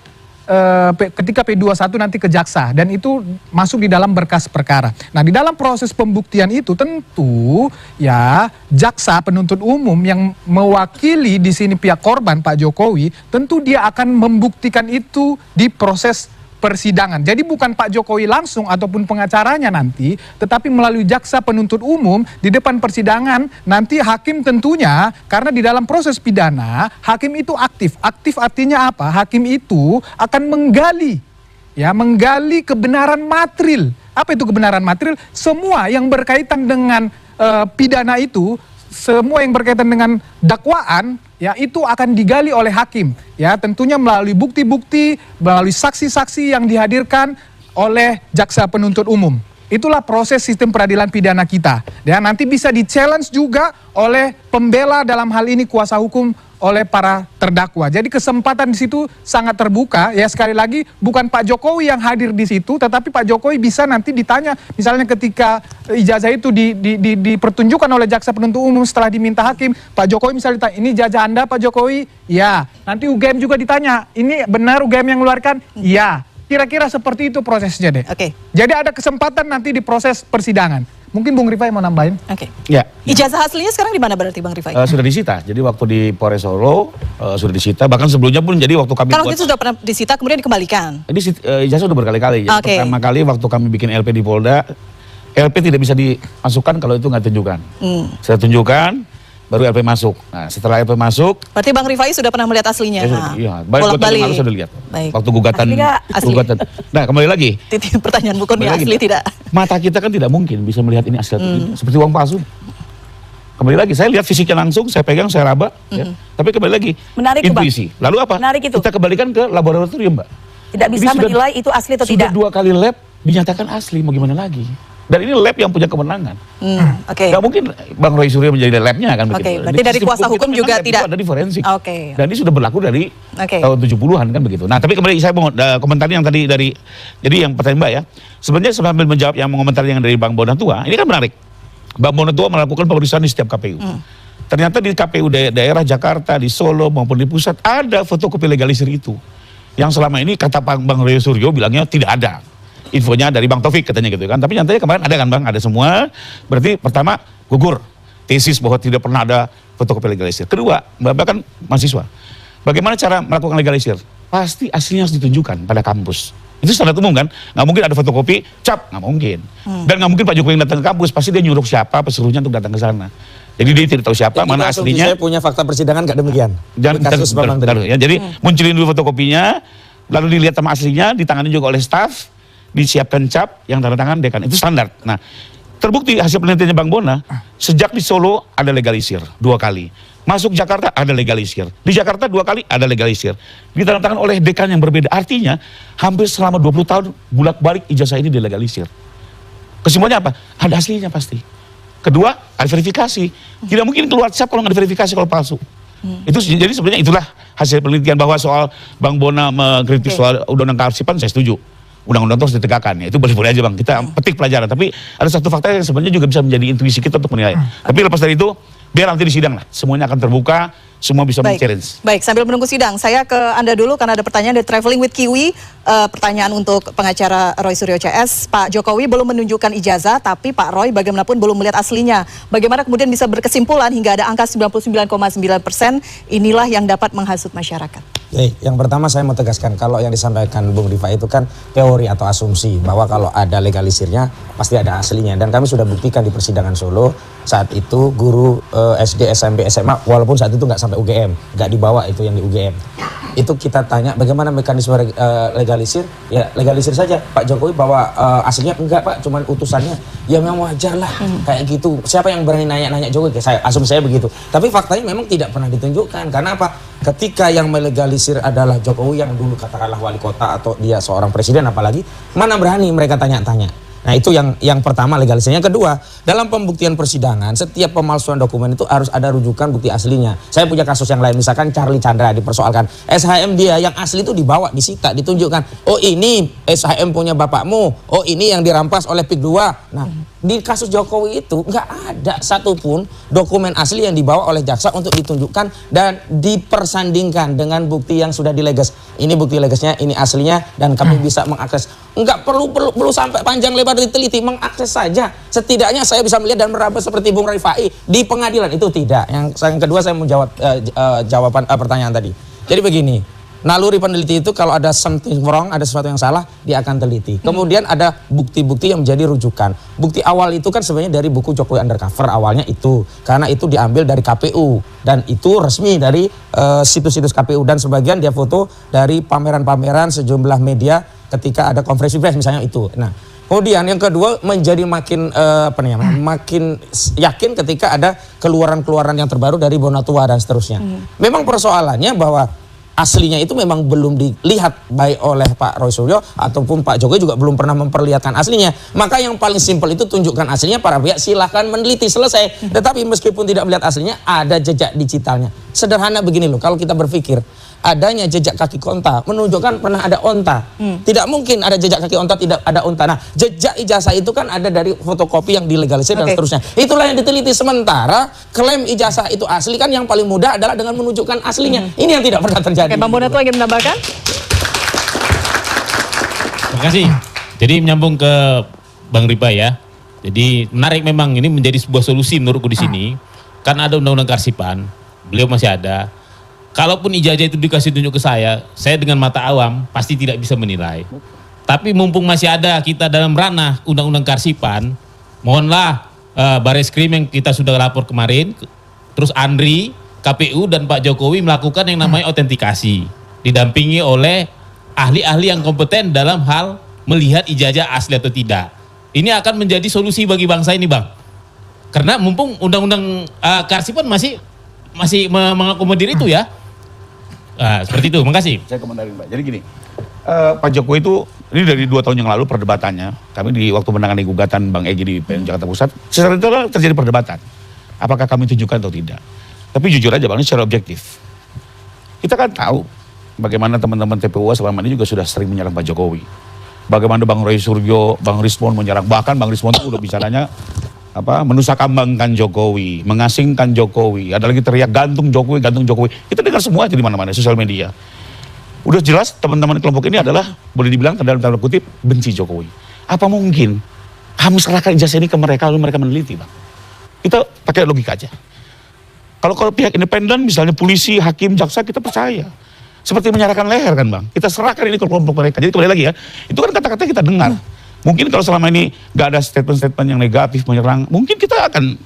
ketika P21 nanti ke jaksa dan itu masuk di dalam berkas perkara. Nah di dalam proses pembuktian itu tentu ya jaksa penuntut umum yang mewakili di sini pihak korban Pak Jokowi tentu dia akan membuktikan itu di proses persidangan. Jadi bukan Pak Jokowi langsung ataupun pengacaranya nanti, tetapi melalui jaksa penuntut umum di depan persidangan nanti hakim tentunya karena di dalam proses pidana hakim itu aktif. Aktif artinya apa? Hakim itu akan menggali kebenaran material. Apa itu kebenaran material? Semua yang berkaitan dengan pidana itu, semua yang berkaitan dengan dakwaan ya itu akan digali oleh hakim ya tentunya melalui bukti-bukti, melalui saksi-saksi yang dihadirkan oleh jaksa penuntut umum. Itulah proses sistem peradilan pidana kita. Ya nanti bisa di-challenge juga oleh pembela dalam hal ini kuasa hukum oleh para terdakwa. Jadi kesempatan di situ sangat terbuka ya sekali lagi bukan Pak Jokowi yang hadir di situ tetapi Pak Jokowi bisa nanti ditanya misalnya ketika ijazah itu dipertunjukkan oleh jaksa penuntut umum setelah diminta hakim Pak Jokowi misalnya ditanya ini ijazah Anda Pak Jokowi? Ya. Nanti UGM juga ditanya ini benar UGM yang mengeluarkan? Ya. Kira-kira seperti itu prosesnya deh. Oke. Jadi ada kesempatan nanti di proses persidangan. Mungkin Bung Rifai mau nambahin? Oke. Ya. Ijazah aslinya sekarang di mana berarti Bang Rifai? Sudah disita. Jadi waktu di Polres Solo sudah disita. Bahkan sebelumnya pun jadi waktu kami kalau itu sudah pernah disita kemudian dikembalikan. Ini ijazah sudah berkali-kali. Pertama kali waktu kami bikin LP di Polda, LP tidak bisa dimasukkan kalau itu nggak tunjukkan. Saya tunjukkan, baru LP masuk. Nah setelah LP masuk. Berarti Bang Rifai sudah pernah melihat aslinya? Iya, bolak-balik sudah lihat. Baik. Waktu gugatan. Nah kembali lagi. Pertanyaan bukan asli tidak? Mata kita kan tidak mungkin bisa melihat ini asli atau tidak. Seperti uang palsu. Kembali lagi, saya lihat fisiknya langsung, saya pegang, saya raba. Ya. Tapi kembali lagi, menarik intuisi. Lalu apa? Menarik itu. Kita kembalikan ke laboratorium, Mbak. Tidak bisa menilai itu asli atau tidak. Sudah 2 kali lab dinyatakan asli, mau gimana lagi? Dan ini lab yang punya kemenangan. Gak mungkin Bang Roy Suryo menjadi labnya kan begitu. Berarti dari kuasa hukum juga tidak. Ada di forensik. Dan ini sudah berlaku dari tahun 70-an kan begitu. Nah tapi kembali saya mau komentari yang tadi dari, jadi yang pertanyaan Mbak ya. Sebenarnya sambil menjawab yang mengomentari yang dari Bang Bonatua, ini kan menarik. Bang Bonatua melakukan pemeriksaan di setiap KPU. Ternyata di KPU daerah Jakarta, di Solo maupun di pusat ada fotokopi legalisir itu. Yang selama ini kata Bang Roy Suryo bilangnya tidak ada. Infonya dari Bang Taufik katanya gitu kan. Tapi nyatanya kemarin ada kan Bang, ada semua. Berarti pertama gugur tesis bahwa tidak pernah ada fotokopi legalisir. Kedua, Bapak kan mahasiswa. Bagaimana cara melakukan legalisir? Pasti aslinya harus ditunjukkan pada kampus. Itu standar umum kan? Nggak mungkin ada fotokopi, cap, nggak mungkin. Dan nggak mungkin Pak Jokowi yang datang ke kampus, pasti dia nyuruh siapa pesuruhnya untuk datang ke sana. Jadi dia tidak tahu siapa, mana aslinya. Saya punya fakta persidangan nggak demikian. Jadi munculin dulu fotokopinya, lalu dilihat sama aslinya, ditangani juga oleh staf, disiapkan cap yang tanda tangan dekan. Itu standar. Nah, terbukti hasil penelitiannya Bang Bona, sejak di Solo ada legalisir 2 kali. Masuk Jakarta ada legalisir. Di Jakarta 2 kali ada legalisir. Ditandatangan oleh dekan yang berbeda. Artinya hampir selama 20 tahun bolak-balik ijazah ini dilegalisir. Kesimpulannya apa? Ada aslinya pasti. Kedua, ada verifikasi. Tidak mungkin keluar WhatsApp kalau nggak diverifikasi kalau palsu. Itu jadi sebenarnya itulah hasil penelitian bahwa soal Bang Bona mengkritik soal undang-undang kearsipan, saya setuju. Undang-undang terus ditegakkan, ya itu boleh-boleh aja Bang. Kita petik pelajaran. Tapi ada satu fakta yang sebenarnya juga bisa menjadi intuisi kita untuk menilai. Tapi lepas dari itu, biar nanti di sidang lah. Semuanya akan terbuka, semua bisa men-challenge. Baik, sambil menunggu sidang, saya ke Anda dulu karena ada pertanyaan dari Traveling with Kiwi. Pertanyaan untuk pengacara Roy Suryo CS. Pak Jokowi belum menunjukkan ijazah, tapi Pak Roy bagaimanapun belum melihat aslinya. Bagaimana kemudian bisa berkesimpulan hingga ada angka 99,9%, inilah yang dapat menghasut masyarakat. Yang pertama saya mau tegaskan, kalau yang disampaikan Bung Rifa itu kan teori atau asumsi bahwa kalau ada legalisirnya pasti ada aslinya. Dan kami sudah buktikan di persidangan Solo, saat itu guru SD, SMP, SMA, walaupun saat itu nggak sampai UGM, nggak dibawa itu yang di UGM. Itu kita tanya bagaimana mekanisme legalisir, ya legalisir saja. Pak Jokowi bawa aslinya, enggak Pak, cuman utusannya. Ya memang wajar lah, kayak gitu. Siapa yang berani nanya-nanya Jokowi? Asumsi saya begitu. Tapi faktanya memang tidak pernah ditunjukkan. Karena apa? Ketika yang melegalisir adalah Jokowi yang dulu katakanlah wali kota atau dia seorang presiden apalagi, mana berani mereka tanya-tanya. Nah itu yang pertama legalisirnya. Yang kedua, dalam pembuktian persidangan setiap pemalsuan dokumen itu harus ada rujukan bukti aslinya. Saya punya kasus yang lain, misalkan Charlie Chandra dipersoalkan SHM dia yang asli itu dibawa, disita, ditunjukkan, oh ini SHM punya bapakmu, oh ini yang dirampas oleh PIK 2. Nah di kasus Jokowi itu nggak ada satupun dokumen asli yang dibawa oleh jaksa untuk ditunjukkan dan dipersandingkan dengan bukti yang sudah dilegas. Ini bukti legasnya, ini aslinya, dan kami bisa mengakses. Nggak perlu sampai panjang lebar diteliti, mengakses saja. Setidaknya saya bisa melihat dan meraba seperti Bung Rifai di pengadilan itu tidak. Yang kedua saya mau jawab jawaban pertanyaan tadi. Jadi begini. Naluri peneliti itu kalau ada something wrong, ada sesuatu yang salah, dia akan teliti. Kemudian ada bukti-bukti yang menjadi rujukan. Bukti awal itu kan sebenarnya dari buku Jokowi Undercover awalnya itu. Karena itu diambil dari KPU. Dan itu resmi dari situs-situs KPU. Dan sebagian dia foto dari pameran-pameran sejumlah media ketika ada konferensi pers misalnya itu. Nah, kemudian yang kedua menjadi makin makin yakin ketika ada keluaran-keluaran yang terbaru dari Bonatua dan seterusnya. Memang persoalannya bahwa aslinya itu memang belum dilihat baik oleh Pak Roy Suryo ataupun Pak Jokowi juga belum pernah memperlihatkan aslinya. Maka yang paling simpel itu tunjukkan aslinya, para pihak silahkan meneliti, selesai. Tetapi meskipun tidak melihat aslinya, ada jejak digitalnya. Sederhana begini loh, kalau kita berpikir adanya jejak kaki onta menunjukkan pernah ada onta. Tidak mungkin ada jejak kaki onta tidak ada onta. Nah, jejak ijazah itu kan ada dari fotokopi yang dilegalisir dan seterusnya. Itulah yang diteliti. Sementara klaim ijazah itu asli kan yang paling mudah adalah dengan menunjukkan aslinya. Ini yang tidak pernah terjadi. Oke, Bang Bonatua ingin menambahkan? Terima kasih. Jadi menyambung ke Bang Riba ya. Jadi menarik memang, ini menjadi sebuah solusi menurutku di sini. Kan ada undang-undang kearsipan, beliau masih ada. Kalaupun ijazah itu dikasih tunjuk ke saya dengan mata awam pasti tidak bisa menilai. Tapi mumpung masih ada kita dalam ranah undang-undang kearsipan, mohonlah Bareskrim yang kita sudah lapor kemarin, terus Andri, KPU dan Pak Jokowi melakukan yang namanya autentikasi, didampingi oleh ahli-ahli yang kompeten dalam hal melihat ijazah asli atau tidak. Ini akan menjadi solusi bagi bangsa ini, Bang. Karena mumpung undang-undang kearsipan masih mengakomodir itu ya. Seperti itu, makasih. Saya komentarin Pak. Jadi gini, Pak Jokowi itu, ini dari 2 tahun yang lalu perdebatannya, kami di waktu menangani gugatan Bang Egy di PN Jakarta Pusat, secara itu terjadi perdebatan. Apakah kami tunjukkan atau tidak. Tapi jujur aja Bang, ini secara objektif. Kita kan tahu bagaimana teman-teman TPU selama ini juga sudah sering menyerang Pak Jokowi. Bagaimana Bang Roy Suryo, Bang Rismon menyerang, bahkan Bang Rismon itu udah bicaranya menusakambangkan Jokowi, mengasingkan Jokowi, ada lagi teriak gantung Jokowi. Kita dengar semua itu di mana-mana sosial media. Udah jelas teman-teman kelompok ini adalah boleh dibilang dalam tanda kutip benci Jokowi. Apa mungkin kami serahkan ijazah ini ke mereka lalu mereka meneliti, Bang? Kita pakai logika aja. Kalau pihak independen misalnya polisi, hakim, jaksa, kita percaya. Seperti menyerahkan leher kan, Bang? Kita serahkan ini ke kelompok mereka. Jadi kembali lagi ya, itu kan kata-kata kita dengar. Mungkin kalau selama ini gak ada statement-statement yang negatif menyerang, mungkin kita akan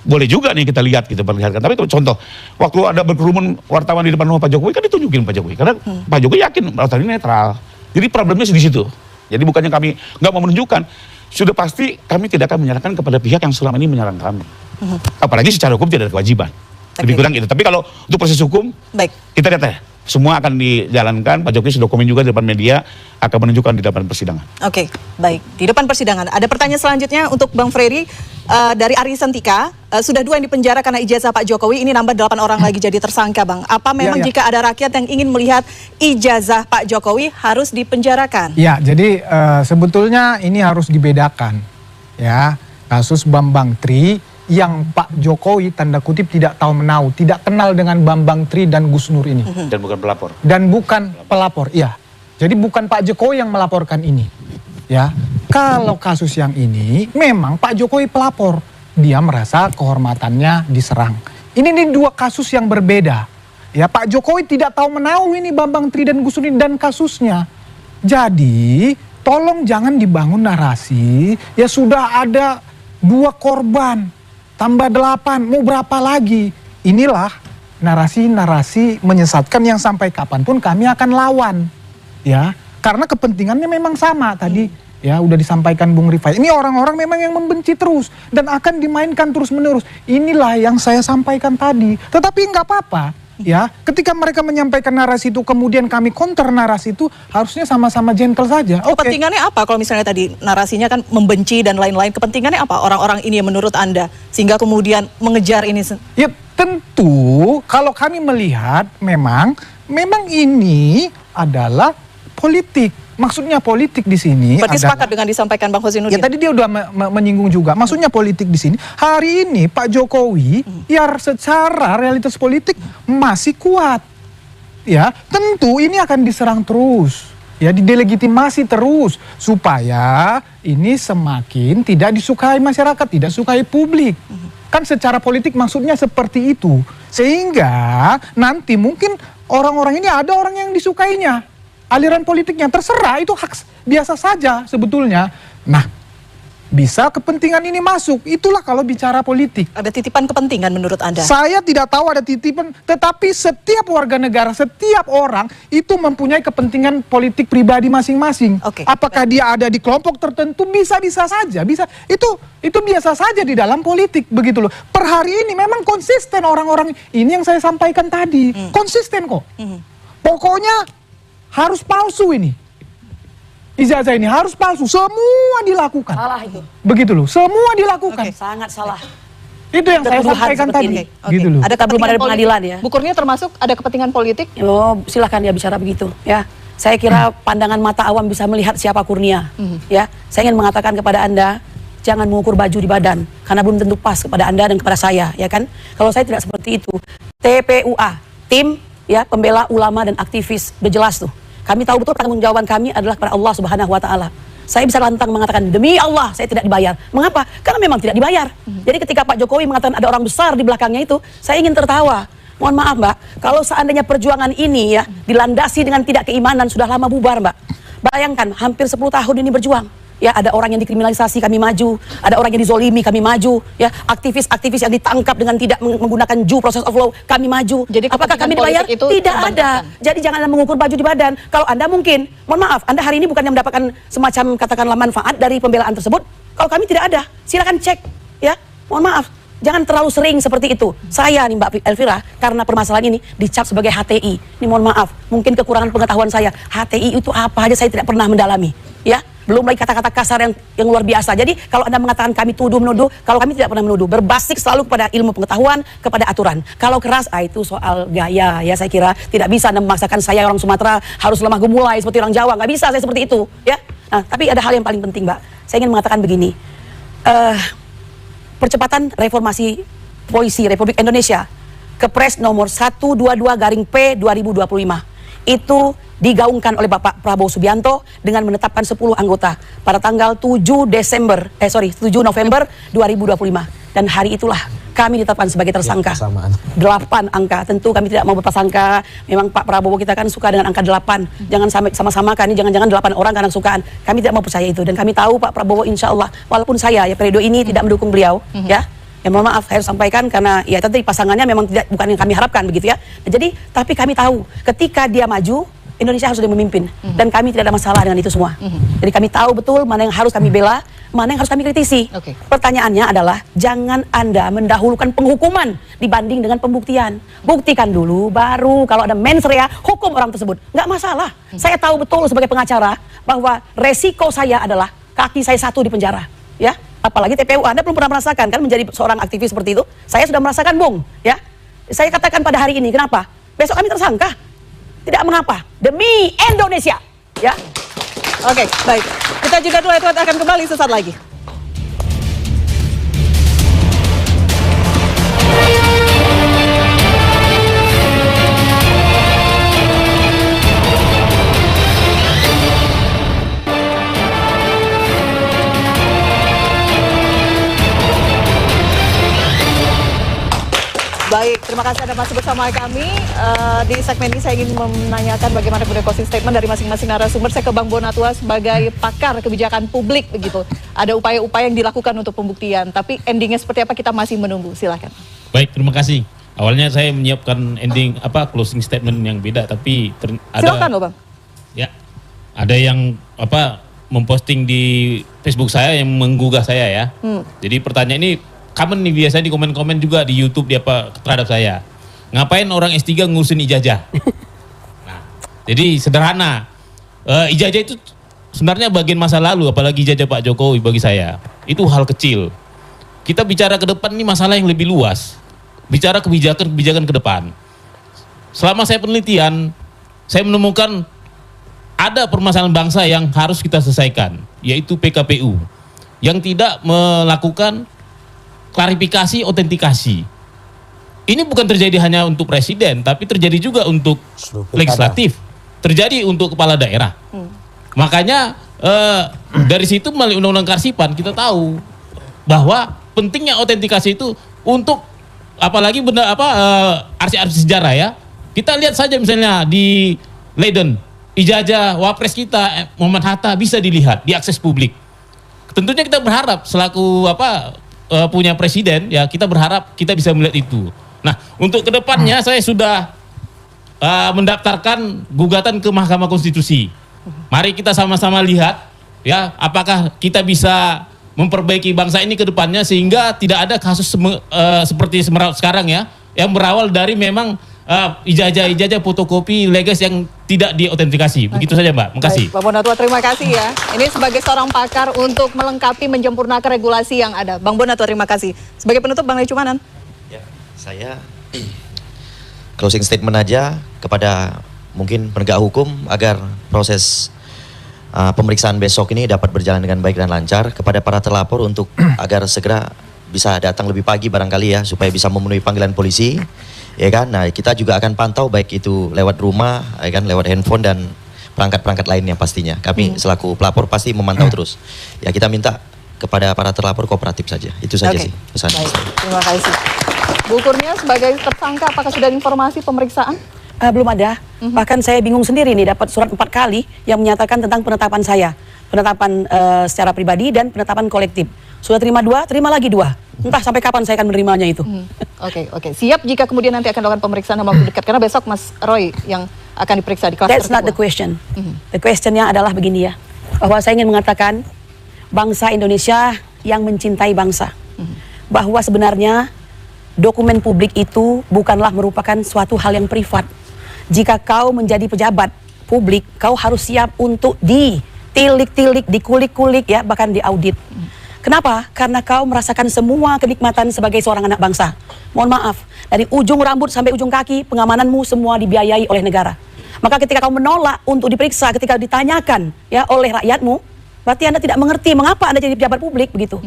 boleh juga nih kita lihat, kita perlihatkan. Tapi contoh, waktu ada berkerumun wartawan di depan rumah Pak Jokowi, kan ditunjukin Pak Jokowi. Karena Pak Jokowi yakin wartawan ini netral. Jadi problemnya di situ. Jadi bukannya kami gak mau menunjukkan, sudah pasti kami tidak akan menyerahkan kepada pihak yang selama ini menyerang kami. Apalagi secara hukum tidak ada kewajiban. Lebih kurang gitu. Tapi kalau untuk proses hukum, kita lihat ya. Semua akan dijalankan, Pak Jokowi sudah komen juga di depan media, akan menunjukkan di depan persidangan. Oke, baik. Di depan persidangan. Ada pertanyaan selanjutnya untuk Bang Freddy. dari Ari Sentika, sudah 2 yang dipenjara karena ijazah Pak Jokowi, ini nambah 8 orang lagi jadi tersangka, Bang. Apa memang jika ada rakyat yang ingin melihat ijazah Pak Jokowi harus dipenjarakan? Ya, jadi sebetulnya ini harus dibedakan. Ya, kasus Bambang Tri yang Pak Jokowi tanda kutip tidak tahu menau, tidak kenal dengan Bambang Tri dan Gus Nur ini. Dan bukan pelapor. Dan bukan pelapor, iya. Jadi bukan Pak Jokowi yang melaporkan ini. Ya, kalau kasus yang ini memang Pak Jokowi pelapor, dia merasa kehormatannya diserang. Ini 2 kasus yang berbeda. Ya, Pak Jokowi tidak tahu menau ini Bambang Tri dan Gus Nur dan kasusnya. Jadi tolong jangan dibangun narasi. Ya sudah ada 2 korban. Tambah 8, mau berapa lagi? Inilah narasi-narasi menyesatkan yang sampai kapanpun kami akan lawan. Ya, karena kepentingannya memang sama tadi. Ya, udah disampaikan Bung Rifai. Ini orang-orang memang yang membenci terus dan akan dimainkan terus-menerus. Inilah yang saya sampaikan tadi. Tetapi nggak apa-apa. Ya, ketika mereka menyampaikan narasi itu kemudian kami counter narasi itu, harusnya sama-sama gentle saja. Kepentingannya apa kalau misalnya tadi narasinya kan membenci dan lain-lain, kepentingannya apa orang-orang ini menurut Anda sehingga kemudian mengejar ini? Ya tentu kalau kami melihat memang ini adalah politik. Maksudnya politik di sini. Berarti sepakat dengan disampaikan Bang Husainuddin? Ya tadi dia udah menyinggung juga. Maksudnya politik di sini. Hari ini Pak Jokowi ya secara realitas politik masih kuat. Ya, tentu ini akan diserang terus. Ya, didelegitimasi terus supaya ini semakin tidak disukai masyarakat, tidak disukai publik. Kan secara politik maksudnya seperti itu. Sehingga nanti mungkin orang-orang ini ada orang yang disukainya. Aliran politiknya terserah, itu hak biasa saja sebetulnya. Nah, bisa kepentingan ini masuk, itulah kalau bicara politik. Ada titipan kepentingan menurut Anda? Saya tidak tahu ada titipan, tetapi setiap warga negara, setiap orang itu mempunyai kepentingan politik pribadi masing-masing. Apakah dia ada di kelompok tertentu, bisa-bisa saja, bisa. Itu biasa saja di dalam politik, begitu loh. Per hari ini memang konsisten orang-orang ini yang saya sampaikan tadi, konsisten kok. Pokoknya harus palsu ini. Ijazah ini harus palsu. Semua dilakukan. Salah itu. Begitu loh. Semua dilakukan. Sangat salah. Itu yang saya sampaikan tadi. Gitu loh. Ada belum ada pengadilan ya. Bu Kurnia termasuk ada kepentingan politik? Oh, silahkan dia bicara begitu. Ya, saya kira pandangan mata awam bisa melihat siapa Kurnia. Ya, saya ingin mengatakan kepada Anda, jangan mengukur baju di badan karena belum tentu pas kepada Anda dan kepada saya, ya kan? Kalau saya tidak seperti itu. TPUA, tim ya pembela ulama dan aktivis, udah jelas tuh. Kami tahu betul tanggung jawaban kami adalah kepada Allah Subhanahu wa taala. Saya bisa lantang mengatakan demi Allah saya tidak dibayar. Mengapa? Karena memang tidak dibayar. Jadi ketika Pak Jokowi mengatakan ada orang besar di belakangnya itu, saya ingin tertawa. Mohon maaf Mbak, kalau seandainya perjuangan ini ya dilandasi dengan tidak keimanan sudah lama bubar Mbak. Bayangkan hampir 10 tahun ini berjuang. Ya, ada orang yang dikriminalisasi kami maju, ada orang yang dizolimi kami maju, ya, aktivis-aktivis yang ditangkap dengan tidak menggunakan due process of law kami maju. Jadi apakah kami dibayar? Tidak ada. Jadi janganlah mengukur baju di badan. Kalau Anda mungkin, mohon maaf, Anda hari ini bukan yang mendapatkan semacam katakanlah manfaat dari pembelaan tersebut. Kalau kami tidak ada, silakan cek, ya. Mohon maaf. Jangan terlalu sering seperti itu. Saya nih Mbak Elvira, karena permasalahan ini dicap sebagai HTI. Ini mohon maaf, mungkin kekurangan pengetahuan saya. HTI itu apa aja saya tidak pernah mendalami, ya. Belum lagi kata-kata kasar yang luar biasa. Jadi kalau Anda mengatakan kami tuduh menuduh, kalau kami tidak pernah menuduh, berbasis selalu kepada ilmu pengetahuan, kepada aturan. Kalau keras, itu soal gaya ya, saya kira tidak bisa Anda memaksakan saya orang Sumatera harus lemah gemulai seperti orang Jawa, nggak bisa saya seperti itu, ya. Nah, tapi ada hal yang paling penting, Mbak. Saya ingin mengatakan begini, percepatan reformasi polisi Republik Indonesia, Kepres nomor 122/P 2025 itu digaungkan oleh Bapak Prabowo Subianto dengan menetapkan 10 anggota pada tanggal 7 November 2025 dan hari itulah kami ditetapkan sebagai tersangka. 8 angka, tentu kami tidak mau berprasangka. Memang Pak Prabowo kita kan suka dengan angka 8. Jangan sampai sama-sama kan, jangan-jangan 8 orang karena sukaan. Kami tidak mau percaya itu dan kami tahu Pak Prabowo insya Allah, walaupun saya ya periode ini tidak mendukung beliau, ya. Ya mohon maaf, saya harus sampaikan karena ya tadi pasangannya memang bukan yang kami harapkan begitu ya. Jadi tapi kami tahu ketika dia maju Indonesia harus dia memimpin dan kami tidak ada masalah dengan itu semua. Jadi kami tahu betul mana yang harus kami bela, mana yang harus kami kritisi. Pertanyaannya adalah jangan Anda mendahulukan penghukuman dibanding dengan pembuktian. Buktikan dulu baru kalau ada mens rea hukum orang tersebut. Nggak masalah. Saya tahu betul sebagai pengacara bahwa resiko saya adalah kaki saya 1 di penjara, ya. Apalagi TPU, Anda belum pernah merasakan kan menjadi seorang aktivis seperti itu. Saya sudah merasakan, Bung, ya. Saya katakan pada hari ini, kenapa? Besok kami tersangka. Tidak mengapa, demi Indonesia, ya. Oke, baik. Kita jeda dulu, Edward akan kembali sesaat lagi. Baik, terima kasih Anda masih bersama kami. Di segmen ini saya ingin menanyakan bagaimana kemudian closing statement dari masing-masing narasumber. Saya ke Bang Bonatua sebagai pakar kebijakan publik begitu. Ada upaya-upaya yang dilakukan untuk pembuktian, tapi endingnya seperti apa kita masih menunggu. Silakan. Baik, terima kasih. Awalnya saya menyiapkan ending closing statement yang beda, tapi silakan loh Bang. Ya, ada yang memposting di Facebook saya yang menggugah saya ya. Jadi pertanyaan ini common nih biasanya di komen-komen juga di YouTube terhadap saya. Ngapain orang S3 ngurusin ijazah? Nah, jadi sederhana. Ijazah itu sebenarnya bagian masa lalu, apalagi ijazah Pak Jokowi bagi saya. Itu hal kecil. Kita bicara ke depan ini masalah yang lebih luas. Bicara kebijakan ke depan. Selama saya penelitian, saya menemukan ada permasalahan bangsa yang harus kita selesaikan, yaitu PKPU. Yang tidak melakukan klarifikasi, autentikasi. Ini bukan terjadi hanya untuk presiden, tapi terjadi juga untuk legislatif, terjadi untuk kepala daerah. Makanya dari situ melalui Undang-Undang Kearsipan kita tahu bahwa pentingnya autentikasi itu untuk apalagi arsip-arsip sejarah ya. Kita lihat saja misalnya di Leiden, ijazah Wapres kita Muhammad Hatta bisa dilihat, diakses publik. Tentunya kita berharap selaku punya presiden ya, kita berharap kita bisa melihat itu. Nah, untuk kedepannya saya sudah mendaftarkan gugatan ke Mahkamah Konstitusi. Mari kita sama-sama lihat ya, apakah kita bisa memperbaiki bangsa ini ke depannya sehingga tidak ada kasus seperti sekarang ya, yang berawal dari memang ijazah fotokopi legas yang tidak diautentikasi. Begitu saja Mbak, makasih. Baik, Pak Bonatua terima kasih ya. Ini sebagai seorang pakar untuk melengkapi, menyempurnakan regulasi yang ada. Bang Bonatua terima kasih. Sebagai penutup Bang Lecumanan. Ya, saya closing statement aja kepada mungkin penegak hukum agar proses pemeriksaan besok ini dapat berjalan dengan baik dan lancar. Kepada para terlapor untuk agar segera bisa datang lebih pagi barangkali ya, supaya bisa memenuhi panggilan polisi. Ya kan, nah kita juga akan pantau baik itu lewat rumah, ya kan, lewat handphone dan perangkat-perangkat lainnya pastinya. Kami selaku pelapor pasti memantau terus. Ya kita minta kepada para terlapor kooperatif saja. Itu saja sih pesan. Baik, terima kasih. Bu Kurnia sebagai tersangka apakah sudah ada informasi pemeriksaan? Belum ada. Bahkan saya bingung sendiri nih dapat surat 4 kali yang menyatakan tentang penetapan saya. Penetapan secara pribadi dan penetapan kolektif. Sudah terima 2, terima lagi 2. Entah sampai kapan saya akan menerimanya itu. Oke. Siap jika kemudian nanti akan dilakukan pemeriksaan dalam waktu dekat. Karena besok Mas Roy yang akan diperiksa di kelas That's not the question. The questionnya adalah begini ya. Bahwa saya ingin mengatakan bangsa Indonesia yang mencintai bangsa. Bahwa sebenarnya dokumen publik itu bukanlah merupakan suatu hal yang privat. Jika kau menjadi pejabat publik, kau harus siap untuk ditilik-tilik, dikulik-kulik ya, bahkan diaudit. Kenapa? Karena kau merasakan semua kenikmatan sebagai seorang anak bangsa. Mohon maaf, dari ujung rambut sampai ujung kaki, pengamananmu semua dibiayai oleh negara. Maka ketika kau menolak untuk diperiksa, ketika ditanyakan ya oleh rakyatmu, berarti Anda tidak mengerti mengapa Anda jadi pejabat publik begitu.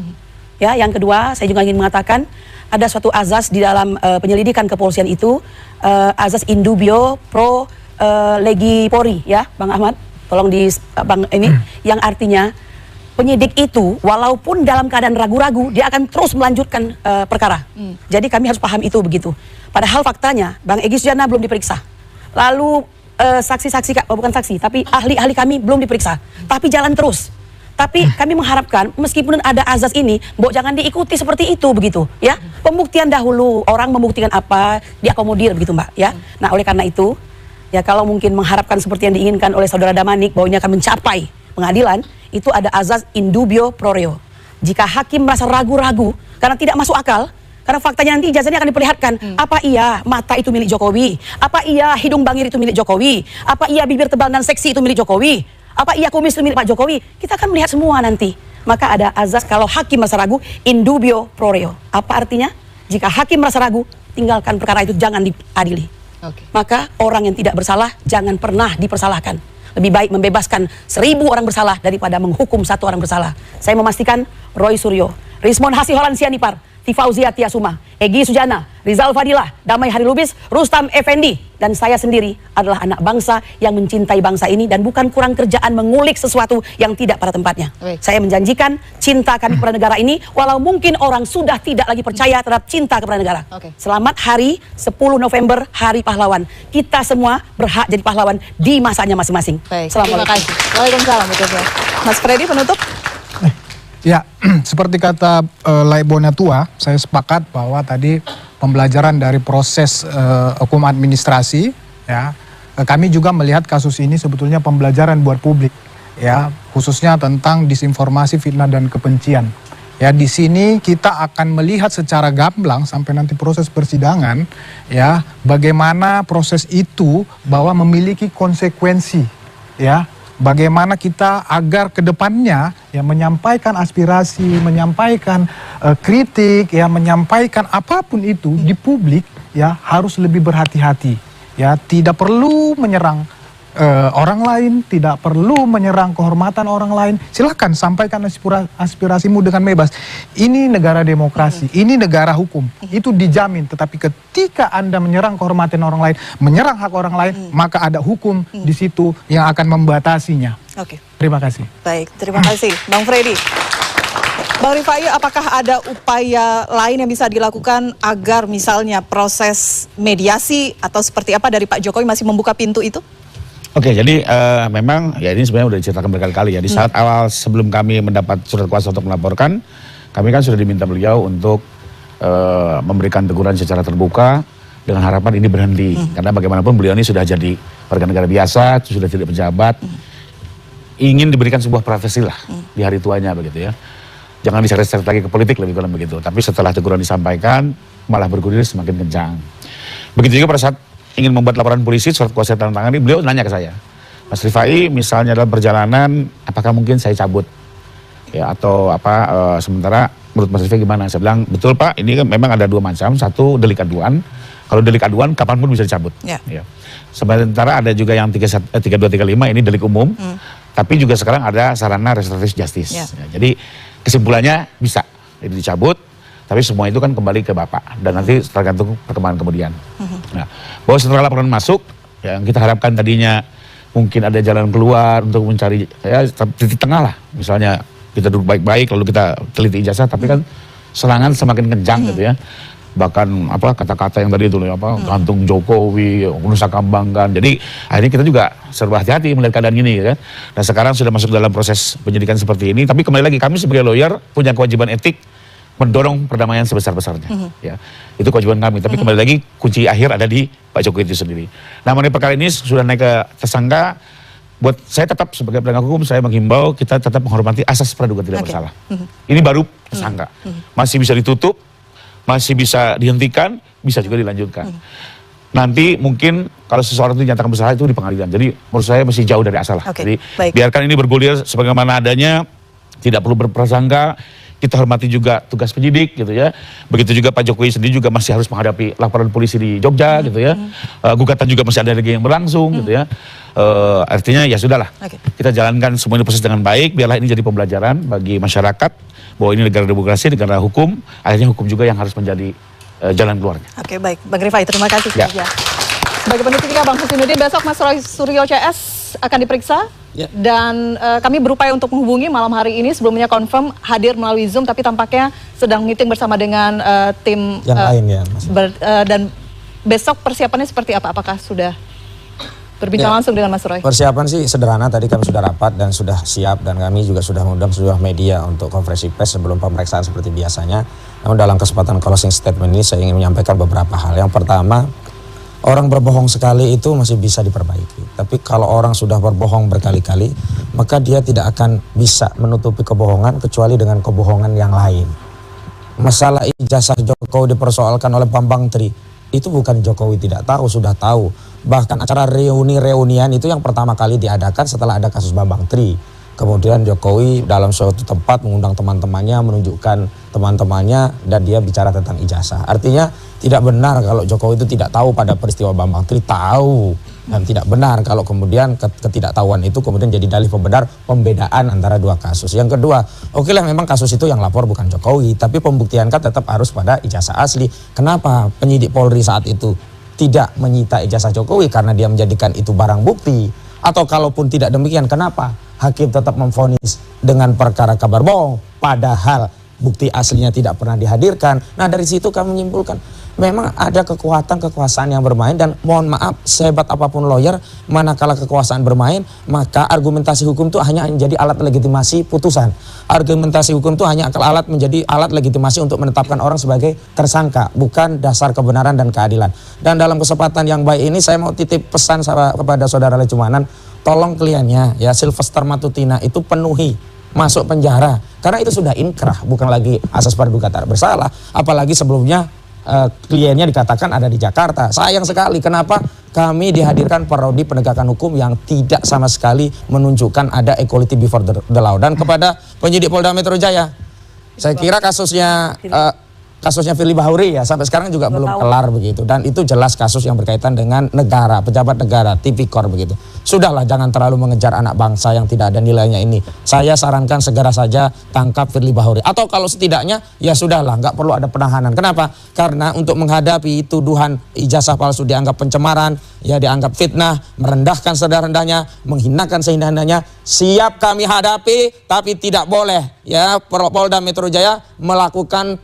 Ya, yang kedua, saya juga ingin mengatakan ada suatu azas di dalam penyelidikan kepolisian itu, azas indubio pro legi polri ya, Bang Ahmad. Tolong Bang ini yang artinya penyidik itu walaupun dalam keadaan ragu-ragu dia akan terus melanjutkan perkara. Jadi kami harus paham itu begitu. Padahal faktanya Bang Egy Sujana belum diperiksa. Lalu saksi-saksi bukan saksi tapi ahli-ahli kami belum diperiksa. Tapi jalan terus. Tapi kami mengharapkan meskipun ada azas ini, Mbok jangan diikuti seperti itu begitu ya. Pembuktian dahulu, orang membuktikan apa, diakomodir begitu Mbak ya. Nah, oleh karena itu ya kalau mungkin mengharapkan seperti yang diinginkan oleh Saudara Damanik bahwa ini akan mencapai pengadilan, itu ada azas indubio pro reo. Jika hakim merasa ragu-ragu karena tidak masuk akal, karena faktanya nanti ijazahnya akan diperlihatkan. Apa iya mata itu milik Jokowi? Apa iya hidung bangir itu milik Jokowi? Apa iya bibir tebal dan seksi itu milik Jokowi? Apa iya kumis itu milik Pak Jokowi? Kita akan melihat semua nanti. maka ada azas kalau hakim merasa ragu, in dubio pro reo. Apa artinya? Jika hakim merasa ragu, tinggalkan perkara itu, jangan diadili. Maka orang yang tidak bersalah jangan pernah dipersalahkan. Lebih baik membebaskan 1000 orang bersalah daripada menghukum 1 orang bersalah. Saya memastikan Roy Suryo, Rismon Hasiholan Sianipar, Tifauzia Tiasuma, Egy Sujana, Rizal Fadilah, Damai Hari Lubis, Rustam Effendi, dan saya sendiri adalah anak bangsa yang mencintai bangsa ini dan bukan kurang kerjaan mengulik sesuatu yang tidak pada tempatnya. Saya menjanjikan cinta kami kepada negara ini, walau mungkin orang sudah tidak lagi percaya terhadap cinta kepada negara. Selamat hari 10 November, Hari Pahlawan. Kita semua berhak jadi pahlawan di masanya masing-masing. Terima kasih. Waalaikumsalam. Mas Freddy, penutup? Ya, seperti kata Laibona Tua, saya sepakat bahwa tadi pembelajaran dari proses hukum administrasi, ya, kami juga melihat kasus ini sebetulnya pembelajaran buat publik, ya, khususnya tentang disinformasi, fitnah dan kebencian. Ya, di sini kita akan melihat secara gamblang sampai nanti proses persidangan, ya, bagaimana proses itu bahwa memiliki konsekuensi, ya. Bagaimana kita agar ke depannya ya menyampaikan aspirasi, menyampaikan kritik, ya menyampaikan apapun itu di publik ya harus lebih berhati-hati. Ya, tidak perlu menyerang orang lain, tidak perlu menyerang kehormatan orang lain. Silakan sampaikan aspirasimu dengan bebas. Ini negara demokrasi, ini negara hukum. Itu dijamin, tetapi ketika Anda menyerang kehormatan orang lain, menyerang hak orang lain, maka ada hukum di situ yang akan membatasinya. Terima kasih. Baik, terima kasih. Bang Freddy. Bang Rifai, apakah ada upaya lain yang bisa dilakukan agar misalnya proses mediasi atau seperti apa dari Pak Jokowi masih membuka pintu itu? Oke, jadi memang ya ini sebenarnya sudah diceritakan berkali-kali ya. Di saat awal sebelum kami mendapat surat kuasa untuk melaporkan, kami kan sudah diminta beliau untuk memberikan teguran secara terbuka dengan harapan ini berhenti. Karena bagaimanapun beliau ini sudah jadi warga negara biasa, sudah tidak pejabat, ingin diberikan sebuah profesi lah di hari tuanya begitu ya. Jangan diseret-seret lagi ke politik, lebih kurang begitu. Tapi setelah teguran disampaikan, malah bergulir semakin kencang. Begitu juga pada saat ingin membuat laporan polisi, surat kuasa tanda tangan ini, beliau nanya ke saya, Mas Rifai, misalnya dalam perjalanan, apakah mungkin saya cabut? Ya, atau apa, sementara menurut Mas Rifai gimana? Saya bilang, betul Pak, ini kan memang ada 2 macam, satu delik aduan, kalau delik aduan kapanpun bisa dicabut. Ya. Sementara ada juga yang 3235, ini delik umum, tapi juga sekarang ada sarana restoratif justice. Ya, jadi kesimpulannya bisa, jadi dicabut, tapi semua itu kan kembali ke Bapak, dan nanti tergantung perkembangan kemudian. Nah, bahwa setelah laporan masuk, yang kita harapkan tadinya mungkin ada jalan keluar untuk mencari ya titik tengah lah. Misalnya kita duduk baik-baik lalu kita teliti ijazah, tapi kan serangan semakin kencang gitu ya. Bahkan apa kata-kata yang tadi itu apa gantung Jokowi, Nusa Kambangan. Jadi akhirnya kita juga serba hati-hati melihat keadaan ini kan. Dan sekarang sudah masuk dalam proses penyidikan seperti ini, tapi kembali lagi kami sebagai lawyer punya kewajiban etik mendorong perdamaian sebesar-besarnya. Ya, itu kewajiban kami. Tapi kembali lagi kunci akhir ada di Pak Jokowi itu sendiri. Nah, mengenai perkara ini sudah naik ke tersangka. Buat saya tetap sebagai penegak hukum, saya menghimbau kita tetap menghormati asas praduga tidak bersalah. Ini baru tersangka. Masih bisa ditutup, masih bisa dihentikan, bisa juga dilanjutkan. Nanti mungkin kalau seseorang itu dinyatakan bersalah itu di pengadilan. Jadi menurut saya masih jauh dari asal. Jadi biarkan ini bergulir sebagaimana adanya, tidak perlu berprasangka. Kita hormati juga tugas penyidik gitu ya. Begitu juga Pak Jokowi sendiri juga masih harus menghadapi laporan polisi di Jogja gitu ya. Gugatan juga masih ada lagi yang berlangsung gitu ya. Artinya ya sudahlah. Kita jalankan semua ini proses dengan baik. Biarlah ini jadi pembelajaran bagi masyarakat bahwa ini negara demokrasi, negara hukum. Akhirnya hukum juga yang harus menjadi jalan keluarnya. Oke, baik. Bang Rifai, terima kasih. Ya. Sebagai penutup kita Bang Husainuddin, besok Mas Roy Suryo CS akan diperiksa. Dan kami berupaya untuk menghubungi malam hari ini, sebelumnya confirm hadir melalui Zoom, tapi tampaknya sedang meeting bersama dengan tim yang lain ya, Mas. Dan besok persiapannya seperti apa? Apakah sudah berbincang langsung dengan Mas Roy? Persiapan sih sederhana, tadi kami sudah rapat dan sudah siap, dan kami juga sudah mengundang sebuah media untuk konferensi pers sebelum pemeriksaan seperti biasanya. Namun dalam kesempatan closing statement ini saya ingin menyampaikan beberapa hal. Yang pertama, orang berbohong sekali itu masih bisa diperbaiki. Tapi kalau orang sudah berbohong berkali-kali, maka dia tidak akan bisa menutupi kebohongan kecuali dengan kebohongan yang lain. Masalah ijazah Jokowi dipersoalkan oleh Bambang Tri, itu bukan Jokowi tidak tahu, sudah tahu. Bahkan acara reuni-reunian itu yang pertama kali diadakan setelah ada kasus Bambang Tri. kemudian Jokowi dalam suatu tempat mengundang teman-temannya, menunjukkan teman-temannya, dan dia bicara tentang ijazah. Artinya tidak benar kalau Jokowi itu tidak tahu pada peristiwa Bambang Tri, tahu. Dan tidak benar kalau kemudian ketidaktahuan itu kemudian jadi dalih pembenar pembedaan antara dua kasus. Yang kedua, oke lah memang kasus itu yang lapor bukan Jokowi, tapi pembuktian kan tetap harus pada ijazah asli. Kenapa penyidik Polri saat itu tidak menyita ijazah Jokowi? Karena dia menjadikan itu barang bukti. Atau kalaupun tidak demikian, kenapa hakim tetap memvonis dengan perkara kabar bohong padahal bukti aslinya tidak pernah dihadirkan? Nah, dari situ kami menyimpulkan memang ada kekuasaan yang bermain, dan mohon maaf, sehebat apapun lawyer, manakala kekuasaan bermain, maka argumentasi hukum itu hanya menjadi alat legitimasi putusan. Argumentasi hukum itu hanya alat menjadi alat legitimasi untuk menetapkan orang sebagai tersangka, bukan dasar kebenaran dan keadilan. Dan dalam kesempatan yang baik ini saya mau titip pesan kepada saudara Lecumanan, tolong kliennya ya Sylvester Matutina itu penuhi masuk penjara, karena itu sudah inkrah, bukan lagi asas praduga tak bersalah. Apalagi sebelumnya kliennya dikatakan ada di Jakarta. Sayang sekali kenapa kami dihadirkan parodi penegakan hukum yang tidak sama sekali menunjukkan ada equality before the law. Dan kepada penyidik Polda Metro Jaya, saya kira kasusnya Firly Bahuri ya sampai sekarang juga belum kelar begitu, dan itu jelas kasus yang berkaitan dengan negara, pejabat negara, tipikor begitu. Sudahlah, jangan terlalu mengejar anak bangsa yang tidak ada nilainya ini. Saya sarankan segera saja tangkap Firly Bahuri, atau kalau setidaknya ya sudahlah, nggak perlu ada penahanan. Kenapa? Karena untuk menghadapi tuduhan ijazah palsu dianggap pencemaran, ya dianggap fitnah, merendahkan serendah-rendahnya, menghinakan sehina-hinanya, siap kami hadapi, tapi tidak boleh ya Polda Metro Jaya melakukan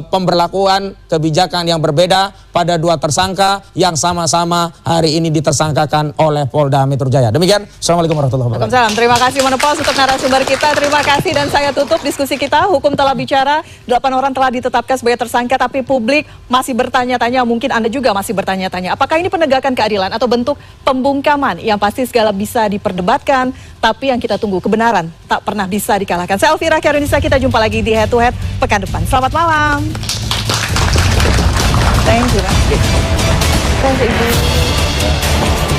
pemberlakuan kebijakan yang berbeda pada dua tersangka yang sama-sama hari ini ditersangkakan oleh Polda Metro Jaya. Demikian, Assalamualaikum warahmatullahi wabarakatuh. Waalaikumsalam. Terima kasih Monopos untuk narasumber kita. Terima kasih, dan saya tutup diskusi kita. Hukum telah bicara, 8 orang telah ditetapkan sebagai tersangka, tapi publik masih bertanya-tanya, mungkin Anda juga masih bertanya-tanya. Apakah ini penegakan keadilan atau bentuk pembungkaman? Yang pasti segala bisa diperdebatkan, tapi yang kita tunggu kebenaran tak pernah bisa dikalahkan. Saya Elvira Karunisa, kita jumpa lagi di Head to Head pekan depan. Selamat malam. Thank you. Thank you, Ibu.